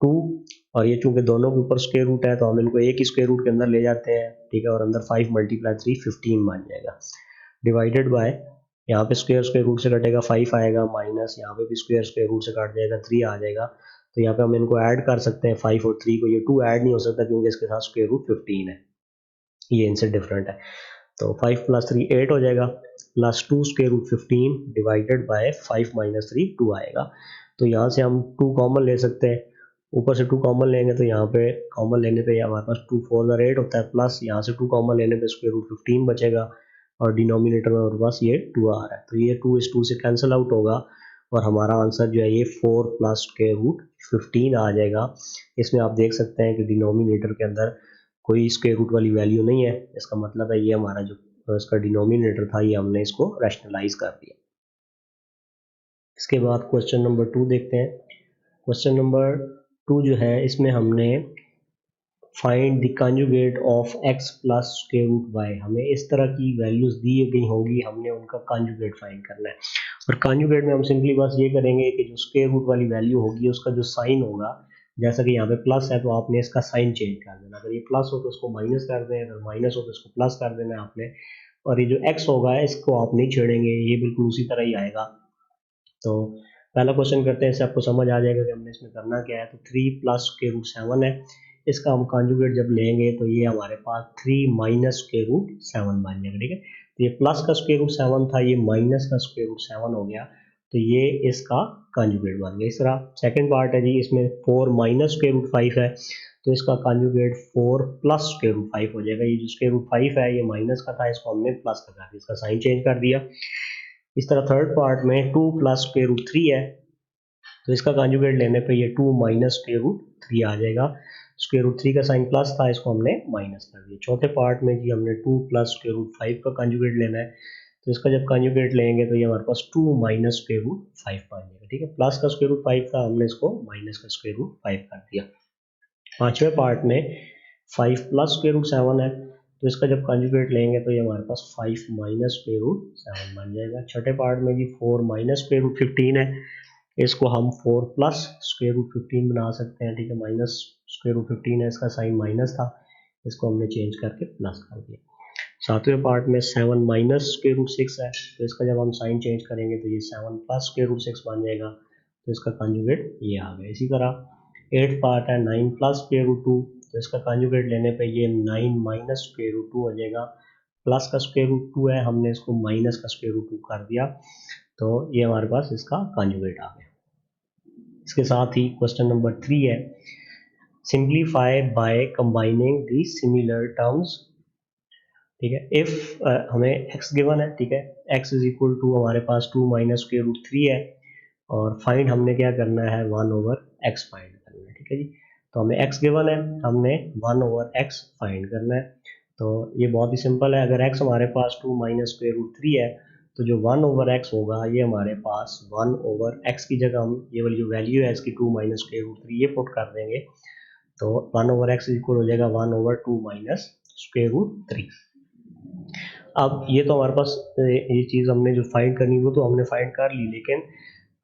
2। और ये चूंकि दोनों के ऊपर स्क्वायर रूट है तो हम इनको एक ही स्क्वायर रूट के अंदर ले जाते हैं, ठीक है, और अंदर 5 मल्टीप्लाई 3 15 बन जाएगा, डिवाइडेड बाय यहाँ पे स्क्वायर स्क्वायर रूट से कटेगा 5 आएगा, माइनस यहाँ पे भी स्क्वायर स्क्वायर रूट से कट जाएगा 3 आ जाएगा। तो यहाँ पे हम इनको ऐड कर सकते हैं 5 और 3 को, ये 2 ऐड नहीं हो सकता क्योंकि इसके साथ स्क्वायर रूट 15 है, ये इनसे डिफरेंट है। तो 5 + 3 8 हो जाएगा, plus 2 square root 15 divided by 5 minus 3 2 आएगा। तो यहाँ से हम 2 कॉमन ले सकते हैं, ऊपर से 2 कॉमन लेंगे तो यहाँ पे कॉमन लेने पे हमारे पास 2 4 8 होता है, प्लस यहाँ से 2 कॉमन लेने पे स्क्वायर रूट 15 बचेगा और डिनोमिनेटर में हमारे पास ये 2 आ रहा है, तो ये 2 इस 2 से कैंसिल आउट होगा और हमारा आंसर जो है ये 4 प्लस स्क्वायर रूट 15 आ जाएगा। इसमें आप देख सकते हैं कि डिनोमिनेटर के अंदर कोई स्क्वायर रूट वाली वैल्यू नहीं है, इसका मतलब है ये हमारा जो इसका डिनोमिनेटर था ये हमने इसको रैशनलाइज कर दिया। इसके बाद क्वेश्चन नंबर 2 देखते हैं। क्वेश्चन नंबर 2 जो है इसमें हमने find the conjugate of x plus square root y, हमें इस तरह की वैल्यूज दी गई होंगी, हमने उनका कॉन्जुगेट फाइंड करना है। और कॉन्जुगेट में हम सिंपली बस ये करेंगे कि जो स्क्वायर रूट वाली वैल्यू होगी उसका जो साइन होगा, जैसा कि यहाँ पे प्लस है तो आपने इसका साइन चेंज कर देना, अगर ये प्लस हो तो उसको माइनस कर दें, अगर माइनस हो तो इसको प्लस कर देना आपने। और ये जो x होगा इसको आप नहीं छेड़ेंगे, ये बिल्कुल उसी तरह ही आएगा। तो पहला क्वेश्चन करते हैं, इससे आपको समझ आ जाएगा कि हमने इसमें करना क्या है। तो 3 प्लस स्क्वायर रूट 7 है, इसका हम कॉन्जुगेट जब लेंगे तो ये हमारे पास 3 माइनस स्क्वायर रूट 7 बन जाएगा, ठीक है। तो ये प्लस का स्क्वायर रूट 7 था, ये माइनस का स्क्वायर रूट 7 हो गया, तो ये इसका कॉन्जुगेट बन गया। इस तरह सेकंड पार्ट है जी, इसमें 4 माइनस स्क्वायर रूट 5 है, तो इसका कॉन्जुगेट 4 प्लस स्क्वायर रूट 5 हो जाएगा। ये जो स्क्वायर रूट 5 है ये माइनस का था, इसको हमने प्लस का कर दिया, इसका साइन चेंज कर दिया। इस तरह थर्ड पार्ट में 2 प्लस स्क्वायर रूट 3 है, तो इसका कॉन्जुगेट लेने पे ये 2 माइनस स्क्वायर रूट 3 आ जाएगा, स्क्वायर रूट 3 का साइन प्लस था, इसको हमने माइनस कर दिया। चौथे पार्ट में जी हमने 2 प्लस स्क्वायर रूट 5 का कॉन्जुगेट लेना है, तो इसका जब कॉन्जुगेट लेंगे तो ये हमारे पास 2 माइनस स्क्वायर रूट 5 बन जाएगा, ठीक है। प्लस का स्क्वायर रूट 5 था, हमने इसको माइनस का स्क्वायर रूट 5 कर दिया। पांचवें पार्ट में 5 प्लस स्क्वायर रूट 7 है, तो इसका जब कॉन्जुगेट लेंगे तो ये हमारे पास 5 माइनस स्क्वायर रूट 7 बन जाएगा। छठे पार्ट में जी 4 माइनस स्क्वायर रूट 15 है, इसको हम 4 प्लस स्क्वायर रूट 15 बना सकते हैं, ठीक है। माइनस स्क्वायर रूट 15 है, इसका साइन माइनस था, इसको हमने चेंज करके प्लस कर दिया। सातवें पार्ट में 7 माइनस स्क्वायर रूट 6 है, तो इसका जब हम साइन चेंज करेंगे तो ये 7 प्लस स्क्वायर रूट 6 बन जाएगा, तो इसका कॉन्जुगेट ये आ गया। इसी तरह 8 पार्ट है 9 प्लस स्क्वायर रूट 2, तो इसका कॉन्जुगेट लेने पे ये 9 माइनस स्क्वायर रूट 2 हो जाएगा। प्लस का स्क्वायर रूट 2 है, हमने इसको माइनस का स्क्वायर रूट 2 कर दिया, तो ये हमारे पास इसका कॉन्जुगेट आ गया। इसके साथ ही क्वेश्चन नंबर 3 है, simplify by combining the similar terms, ठीक है। इफ हमें x गिवन है, ठीक है, x इज इक्वल टू हमारे पास 2 माइनस स्क्वायर रूट 3 है, और फाइंड हमने क्या करना है 1 ओवर x फाइंड करना है, ठीक है जी। तो हमें x गिवन है, हमने 1 ओवर x फाइंड करना है। तो ये बहुत ही सिंपल है, अगर x हमारे पास 2 माइनस स्क्वायर रूट 3 है, तो जो 1 ओवर x होगा ये हमारे पास 1 ओवर x की जगह हम ये वाली जो वैल्यू है इसकी 2 माइनस स्क्वायर रूट 3 ये पुट कर देंगे, तो 1 ओवर x इक्वल हो जाएगा 1 ओवर 2 माइनस स्क्वायर रूट 3। अब ये तो हमारे पास ये चीज़ हमने जो फाइंड करनी वो तो हमने फाइंड कर ली, लेकिन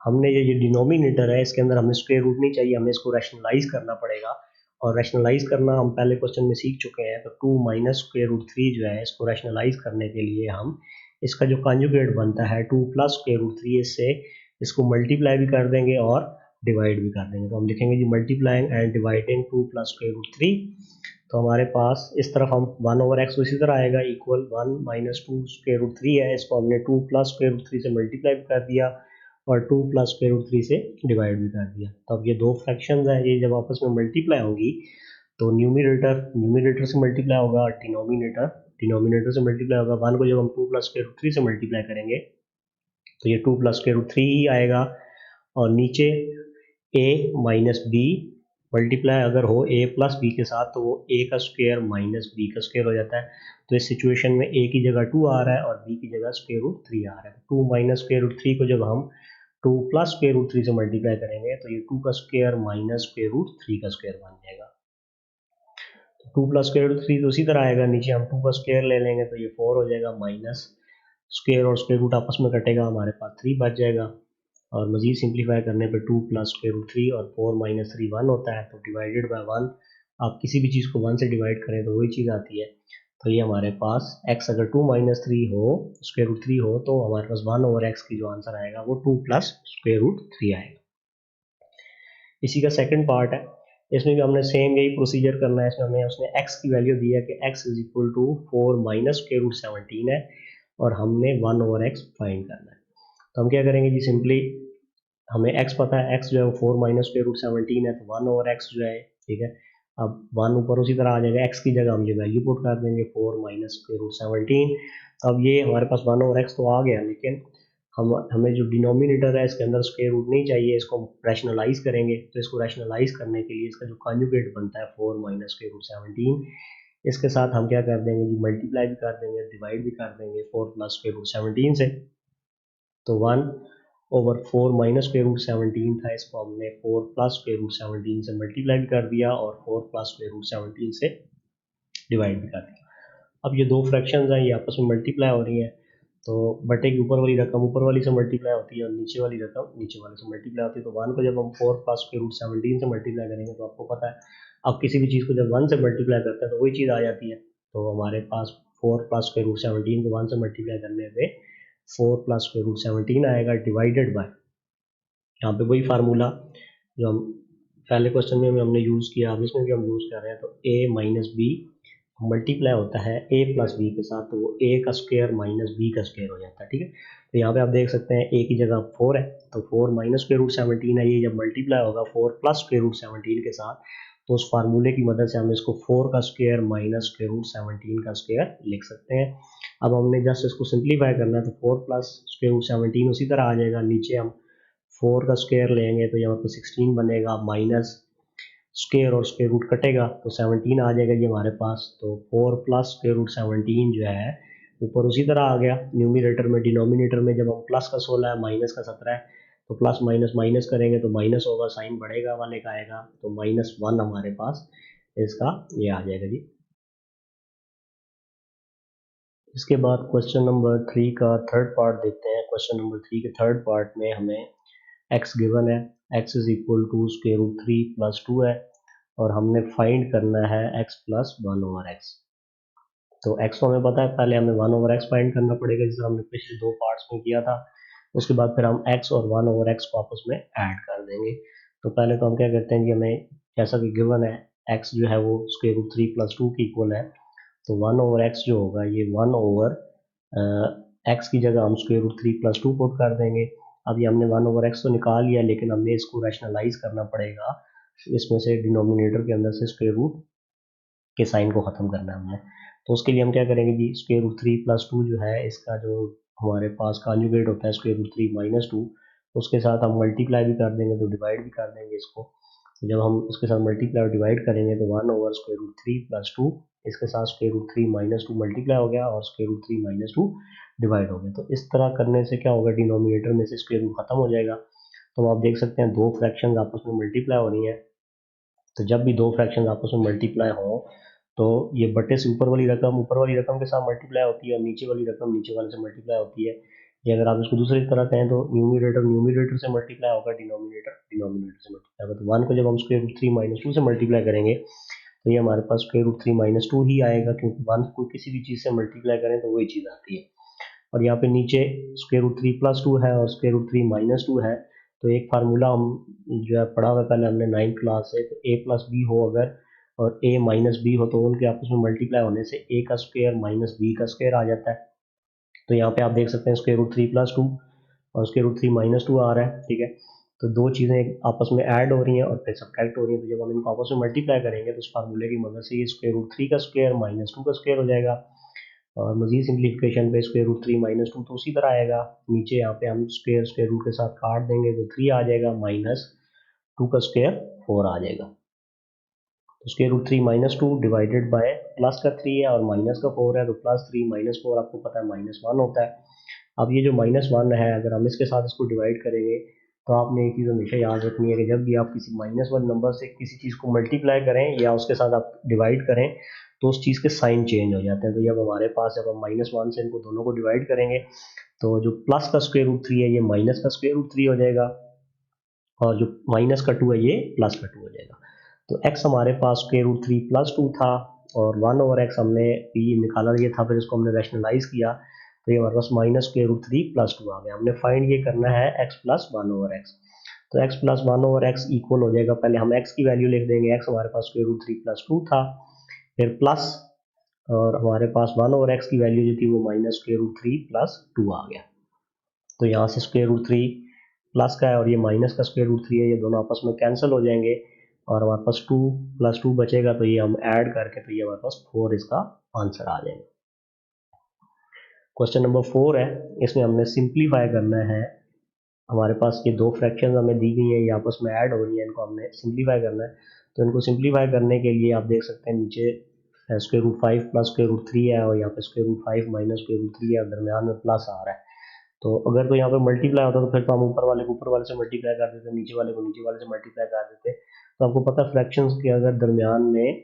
हमने ये डिनोमिनेटर है इसके अंदर हमें स्क्वायर रूट नहीं चाहिए, हमें इसको रैशनलाइज करना पड़ेगा, और रैशनलाइज करना हम पहले क्वेश्चन में सीख चुके हैं। तो 2 माइनस स्क्वायर रूट 3 जो है इसको रैशनलाइज करने के लिए हम इसका जो कॉन्जुगेट बनता है 2 प्लस स्क्वायर रूट 3, इससे इसको मल्टीप्लाई भी कर देंगे और डिवाइड भी कर देंगे। तो हम लिखेंगे G multiplying and dividing 2 plus square root 3, तो हमारे पास इस तरफ हम 1 ओवर एक्स इसी तरह आएगा इक्वल 1 माइनस 2 स्क्वायर रूट 3 है, इसको हमने 2 प्लस स्क्वायर रूट 3 से मल्टीप्लाई कर दिया और 2 प्लस स्क्वायर रूट 3 से डिवाइड भी कर दिया। तो अब ये दो फ्रैक्शंस हैं, ये जब आपस में मल्टीप्लाई होंगी तो न्यूमिनेटर से मल्टीप्लाई होगा और डिनोमिनेटर से मल्टीप्लाई होगा। 1 को जब हम 2 प्लस स्क्वायर रूट 3 से मल्टीप्लाई करेंगे तो ये 2 प्लस स्क्वायर रूट 3 ही आएगा, और नीचे a माइनस बी मल्टीप्लाई अगर हो a प्लस बी के साथ तो वो a का स्क्वायर माइनस b का स्क्वायर हो जाता है। तो इस सिचुएशन में a की जगह 2 आ रहा है और b की जगह स्क्वायर रूट 3 आ रहा है। 2 माइनस स्क्वायर रूट 3 को जब हम 2 प्लस स्क्वायर रूट 3 से मल्टीप्लाई करेंगे तो ये 2 का स्क्वायर माइनस स्क्वायर रूट 3 का स्क्वायर बन जाएगा। 2 प्लस स्क्वायर रूट 3 तो उसी तरह आएगा, नीचे हम 2 का स्क्वायर ले लेंगे तो ये 4 हो जाएगा, माइनस स्क्वायर और स्क्वायर रूट आपस में कटेगा, हमारे पास 3 बच जाएगा, और मज़ीद सिंप्लीफाई करने पे 2 प्लस स्क्वायर रूट 3 और 4 माइनस 3 1 होता है, तो डिवाइडेड बाय 1, आप किसी भी चीज़ को 1 से डिवाइड करें तो वही चीज़ आती है। तो ये हमारे पास x अगर 2 माइनस 3 हो स्क्वायर रूट 3 हो तो हमारे पास 1 ओवर x की जो आंसर आएगा वो 2 प्लस स्क्वायर रूट 3 आएगा। इसी का सेकंड पार्ट है, इसमें भी हमने सेम यही प्रोसीजर करना है। इसमें हमें उसने x की वैल्यू दी है कि x is equal to 4 minus square root 17 है, और हमने 1 ओवर x फाइंड करना है। तो हम क्या करेंगे जी, सिंपली हमें x पता है, x जो है वो 4 माइनस स्क्वायर रूट 17 है, तो 1 ओवर x जो है, ठीक है। अब 1 ऊपर उसी तरह आ जाएगा, x की जगह हम ये वैल्यू पुट कर देंगे 4 माइनस स्क्वायर रूट 17। अब ये हमारे पास 1 ओवर x तो आ गया, लेकिन हमें जो डिनोमिनेटर है इसके अंदर स्क्वायर रूट नहीं चाहिए, इसको हम रैशनलाइज करेंगे। तो इसको रैशनलाइज करने के लिए इसका जो कॉन्जुगेट बनता है 4 माइनस स्क्वायर रूट 17, इसके साथ हम क्या कर देंगे जी, मल्टीप्लाई भी कर देंगे, डिवाइड भी कर देंगे 4 प्लस स्क्वायर रूट 17 से। तो 1 ओवर 4 माइनस स्क्वायर रूट 17 था, इसको हमने 4 प्लस स्क्वायर रूट 17 से मल्टीप्लाई भी कर दिया और 4 प्लस स्क्वायर रूट 17 से डिवाइड भी कर दिया। अब ये दो फ्रैक्शंस हैं, ये आपस में मल्टीप्लाई हो रही हैं, तो बटे की ऊपर वाली रकम ऊपर वाली से मल्टीप्लाई होती है और नीचे वाली रकम नीचे वाले से मल्टीप्लाई होती है। तो 1 को जब हम 4 प्लस स्क्वायर रूट 17 से मल्टीप्लाई करेंगे तो आपको पता है, अब किसी भी चीज़ को जब 1 से मल्टीप्लाई करते हैं तो वही चीज़ आ जाती है। तो हमारे पास 4 प्लस स्क्वायर रूट 17 को 1 से मल्टीप्लाई करने पे 4 प्लस स्क्वायर रूट 17 आएगा, डिवाइडेड बाय यहाँ पे वही फार्मूला जो हम पहले क्वेश्चन में हमने यूज़ किया, अब इसमें भी हम यूज़ कर रहे हैं। तो a माइनस बी मल्टीप्लाई होता है a प्लस बी के साथ, तो वो a का स्क्वायर माइनस b का स्क्वायर हो जाता है, ठीक है। तो यहाँ पे आप देख सकते हैं a की जगह 4 है, तो 4 माइनस स्क्वायर रूट 17 है, ये जब मल्टीप्लाई होगा 4 प्लस स्क्वायर रूट 17 के साथ, तो उस फार्मूले की मदद से हम इसको 4 का स्क्वायर माइनस स्क्वायर रूट 17 का स्क्वायर लिख सकते हैं। अब हमने जस्ट इसको सिंप्लीफाई करना है, तो 4 प्लस स्क्वायर रूट 17 उसी तरह आ जाएगा, नीचे हम 4 का स्क्वायर लेंगे तो यहाँ पर 16 बनेगा, माइनस स्क्वायर और स्क्वायर रूट कटेगा तो 17 आ जाएगा ये हमारे पास। तो 4 प्लस स्क्वायर रूट 17 जो है ऊपर उसी तरह आ गया। न्यूमिनेटर में डिनोमिनेटर में जब हम प्लस का 16 है माइनस का 17 है तो प्लस माइनस माइनस करेंगे तो माइनस होगा, साइन बढ़ेगा वाले का आएगा, तो -1 हमारे पास इसका ये आ जाएगा जी। इसके बाद क्वेश्चन नंबर 3 का थर्ड पार्ट देखते हैं। क्वेश्चन नंबर 3 के थर्ड पार्ट में हमें x गिवन है, x is equal to square root 3 plus 2 है और हमने फाइंड करना है x प्लस 1/x। तो x तो हमें पता है, पहले हमें 1/x फाइंड करना पड़ेगा जिसे हमने पिछले 2 पार्ट्स में किया था। उसके बाद फिर हम x और 1/x को आपस में ऐड कर देंगे। तो पहले तो हम क्या करते हैं कि हमें जैसा कि गिवन है x जो है वो स्क्वायर रूट 3 प्लस 2 के इक्वल है, तो 1/x जो होगा ये 1/x की जगह हम स्क्वायर रूट 3 प्लस 2 पुट कर देंगे। अब ये हमने 1/x तो निकाल लिया, लेकिन हमें इसको रैशनलाइज करना पड़ेगा, इसमें से डिनोमिनेटर के अंदर से स्क्वायर रूट के साइन को ख़त्म करना है हमने। तो उसके लिए हम क्या करेंगे जी, स्क्वायर रूट 3 प्लस 2 जो है इसका जो हमारे पास कॉन्जुगेट होता है स्क्वायर रूट 3 माइनस 2, उसके साथ हम मल्टीप्लाई भी कर देंगे तो डिवाइड भी कर देंगे इसको। तो जब हम उसके साथ मल्टीप्लाई और डिवाइड करेंगे तो 1/√3 प्लस 2 इसके साथ स्क्वायर रूट 3 माइनस 2 मल्टीप्लाई हो गया और स्क्वायर रूट 3 माइनस 2 डिवाइड हो गया। तो इस तरह करने से क्या होगा, डिनोमिनेटर में से स्क्वायर रूट खत्म हो जाएगा। तो आप देख सकते हैं दो फ्रैक्शन आपस में मल्टीप्लाई हो रही हैं। तो जब भी दो फ्रैक्शन आपस में मल्टीप्लाई हो तो ये बटे से ऊपर वाली रकम के साथ मल्टीप्लाई होती है और नीचे वाली रकम नीचे वाले से मल्टीप्लाई होती है। या अगर आप इसको दूसरी तरह कहें तो न्यूमिनेटर से मल्टीप्लाई होगा, डिनोमिनेटर डिनोमिनेटर से मल्टीप्लाई होगा। तो 1 को जब हम स्क्वायर रूट 3 माइनस 2 से मल्टीप्लाई करेंगे तो ये हमारे पास स्क्वायर रूट 3 माइनस 2 ही आएगा, क्योंकि 1 को किसी भी चीज़ से मल्टीप्लाई करें तो वही चीज़ आती है। और यहाँ पे नीचे स्क्वायर रूट 3 प्लस 2 है और स्क्वायर रूट 3 माइनस 2 है। तो एक फार्मूला हम जो है पढ़ा हुआ पहले हमने 9th क्लास से, तो a प्लस बी हो अगर और a माइनस बी हो तो उनके आपस में मल्टीप्लाई होने से a का स्क्वायर माइनस बी का स्क्वायर आ जाता है। तो यहाँ पे आप देख सकते हैं स्क्वायर रूट 3 प्लस 2 और स्क्वायर रूट 3 माइनस 2 आ रहा है, ठीक है। तो दो चीज़ें आपस में ऐड हो रही हैं और फिर सब्ट्रैक्ट हो रही हैं। तो जब हम इनको आपस में मल्टीप्लाई करेंगे तो उस फार्मूले की मदद से ये स्क्वायर रूट 3 का स्क्वायर माइनस 2 का स्क्वायर हो जाएगा। और मजीद सिंप्लीफिकेशन पे स्क्वायर रूट 3 माइनस 2 तो उसी तरह आएगा। नीचे यहाँ पे हम स्क्वायर रूट के साथ काट देंगे तो 3 आ जाएगा, माइनस 2 का स्क्वायर 4 आ जाएगा। तो square root 3 minus 2 divided by plus का 3 है और माइनस का 4 है, तो प्लस 3 माइनस 4 आपको पता है -1 होता है। अब ये जो -1 है अगर हम इसके साथ इसको डिवाइड करेंगे तो आपने एक चीज़ हमेशा याद रखनी है कि जब भी आप किसी -1 नंबर से किसी चीज़ को मल्टीप्लाई करें या उसके साथ आप डिवाइड करें तो उस चीज़ के साइन चेंज हो जाते हैं। तो जब हमारे पास जब हम -1 से इनको दोनों को डिवाइड करेंगे तो जो प्लस का स्क्वायर रूट 3 है ये माइनस का स्क्वायर रूट 3 हो जाएगा और जो माइनस का 2 है ये प्लस का 2 हो जाएगा। तो x हमारे पास स्क्वायर रूट 3 प्लस 2 था और 1/x हमने p निकाला ये था, फिर इसको हमने रैशनलाइज किया तो ये हमारे पास माइनस स्क्वायर रूट 3 प्लस 2 आ गया। हमने फाइंड ये करना है x प्लस 1/x। तो x प्लस 1/x इक्वल हो जाएगा, पहले हम x की वैल्यू लिख देंगे, x हमारे पास स्क्वायर रूट 3 प्लस 2 था, फिर प्लस और हमारे पास 1/x की वैल्यू जो थी वो माइनस स्क्वायर रूट 3 प्लस 2 आ गया। तो यहाँ से स्क्वायर रूट 3 प्लस का है और ये माइनस का स्क्वायर रूट 3 है, ये दोनों आपस में कैंसिल हो जाएंगे और हमारे पास 2 प्लस 2 बचेगा, तो ये हम ऐड करके तो ये हमारे पास 4 इसका आंसर आ जाएगा। क्वेश्चन नंबर 4 है, इसमें हमने सिंप्लीफाई करना है। हमारे पास ये दो फ्रैक्शन हमें दी गई हैं, ये आपस में ऐड हो रही है, इनको हमने सिंप्लीफाई करना है। तो इनको सिंप्लीफाई करने के लिए आप देख सकते हैं नीचे square root 5 plus square root 3 है और यहाँ पे square root 5 minus square root 3 है और दरमियान में प्लस आ रहा है। तो अगर तो यहाँ पे मल्टीप्लाई होता तो फिर तो हम ऊपर वाले को ऊपर वाले से मल्टीप्लाई कर देते, नीचे वाले को नीचे वाले से मल्टीप्लाई कर देते। तो आपको पता है फ्रैक्शंस के अगर दरमियान में,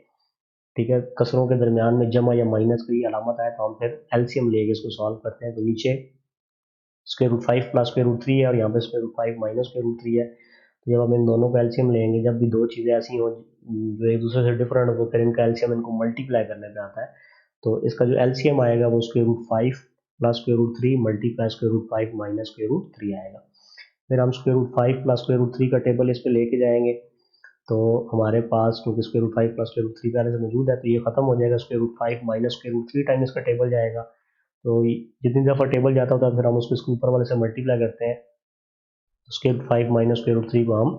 ठीक है, कसरों के दरमियान में जमा या माइनस की अलामत आए तो हम फिर एलसीएम लेके इसको सॉल्व करते हैं। तो नीचे square root 5 plus square root 3 है और यहाँ पे square root 5 minus square root 3 है। तो जब हम इन दोनों का एलसीएम लेंगे, जब भी दो चीज़ें ऐसी हो जो एक दूसरे से डिफरेंट हो फिर इनका एलसीएम इनको मल्टीप्लाई करने पे आता है। तो इसका जो एलसीएम आएगा वो square root 5 plus square root 3 multiply square root 5 minus square root 3 आएगा। फिर हम square root 5 plus square root 3 का टेबल इस पे लेके जाएंगे तो हमारे पास क्योंकि square root 5 plus square root 3 पहले से मौजूद है तो ये खत्म हो जाएगा। Square root 5 minus square root 3 time इसका टेबल जाएगा। तो जितनी दफ़ा टेबल जाता होता है फिर हम उसको इसके ऊपर वाले से मल्टीप्लाई करते हैं। तो square root 5 minus square root 3 को हम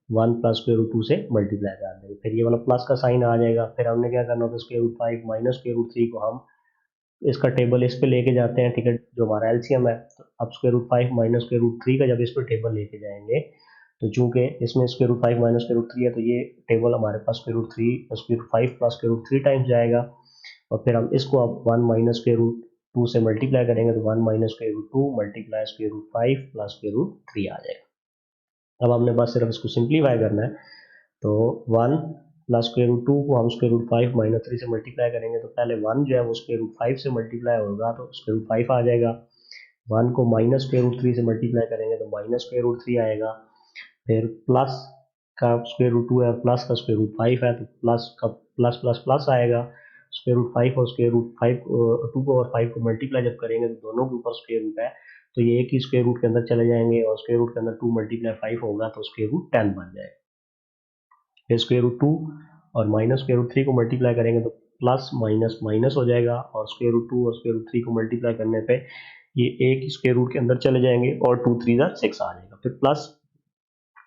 1 प्लस स्क्वायर रूट 2 से मल्टीप्लाई कर देंगे, फिर ये वाला प्लस का साइन आ जाएगा। फिर हमने क्या करना होता है, square root 5 minus square root 3 को हम इसका टेबल इस पे लेके जाते हैं, ठीक है, जो हमारा एलसीएम है। तो अब square root 5 minus square root 3 का जब इस पर टेबल लेके जाएंगे तो चूंकि इसमें square root 5 minus square root 3 है तो ये टेबल हमारे पास square root 3 square root 5 plus square root 3 times जाएगा और फिर हम इसको अब 1 माइनस स्क्वायर रूट 2 से मल्टीप्लाई करेंगे तो 1 minus square root 2 multiply square root 5 plus square root 3 आ जाएगा। अब हमने बस सिर्फ इसको सिंप्लीफाई करना है, तो 1 प्लस स्क्वायर रूट 2 को हम स्क्वायर रूट 5 माइनस 3 से मल्टीप्लाई करेंगे तो पहले 1 जो है वो स्क्वायर रूट 5 से मल्टीप्लाई होगा तो स्क्वायर रूट 5 आ जाएगा। 1 को माइनस स्क्वायर रूट 3 से मल्टीप्लाई करेंगे तो माइनस स्क्वायर रूट 3 आएगा। फिर प्लस का स्क्वायर रूट 2 है, प्लस का स्क्वायर रूट 5 है तो प्लस का प्लस प्लस प्लस आएगा। स्क्वायर रूट 5 और स्क्वायर रूट 5 2 को और 5 को मल्टीप्लाई जब करेंगे तो दोनों के ऊपर स्क्वायर रूट है तो ये एक ही स्क्वायर रूट के अंदर चले जाएंगे और स्क्वायर रूट के अंदर 2 मल्टीप्लाई 5 होगा तो स्क्वायर रूट 10 बन जाएगा। फिर स्क्वायर रूट 2 और माइनस स्क्वायर रूट 3 को मल्टीप्लाई करेंगे तो प्लस माइनस माइनस हो जाएगा और स्क्वायर रूट 2 और स्क्वायर रूट 3 को मल्टीप्लाई करने पे ये एक ही स्क्वायर रूट के अंदर चले जाएंगे और 2 3 6 आ जाएगा। फिर प्लस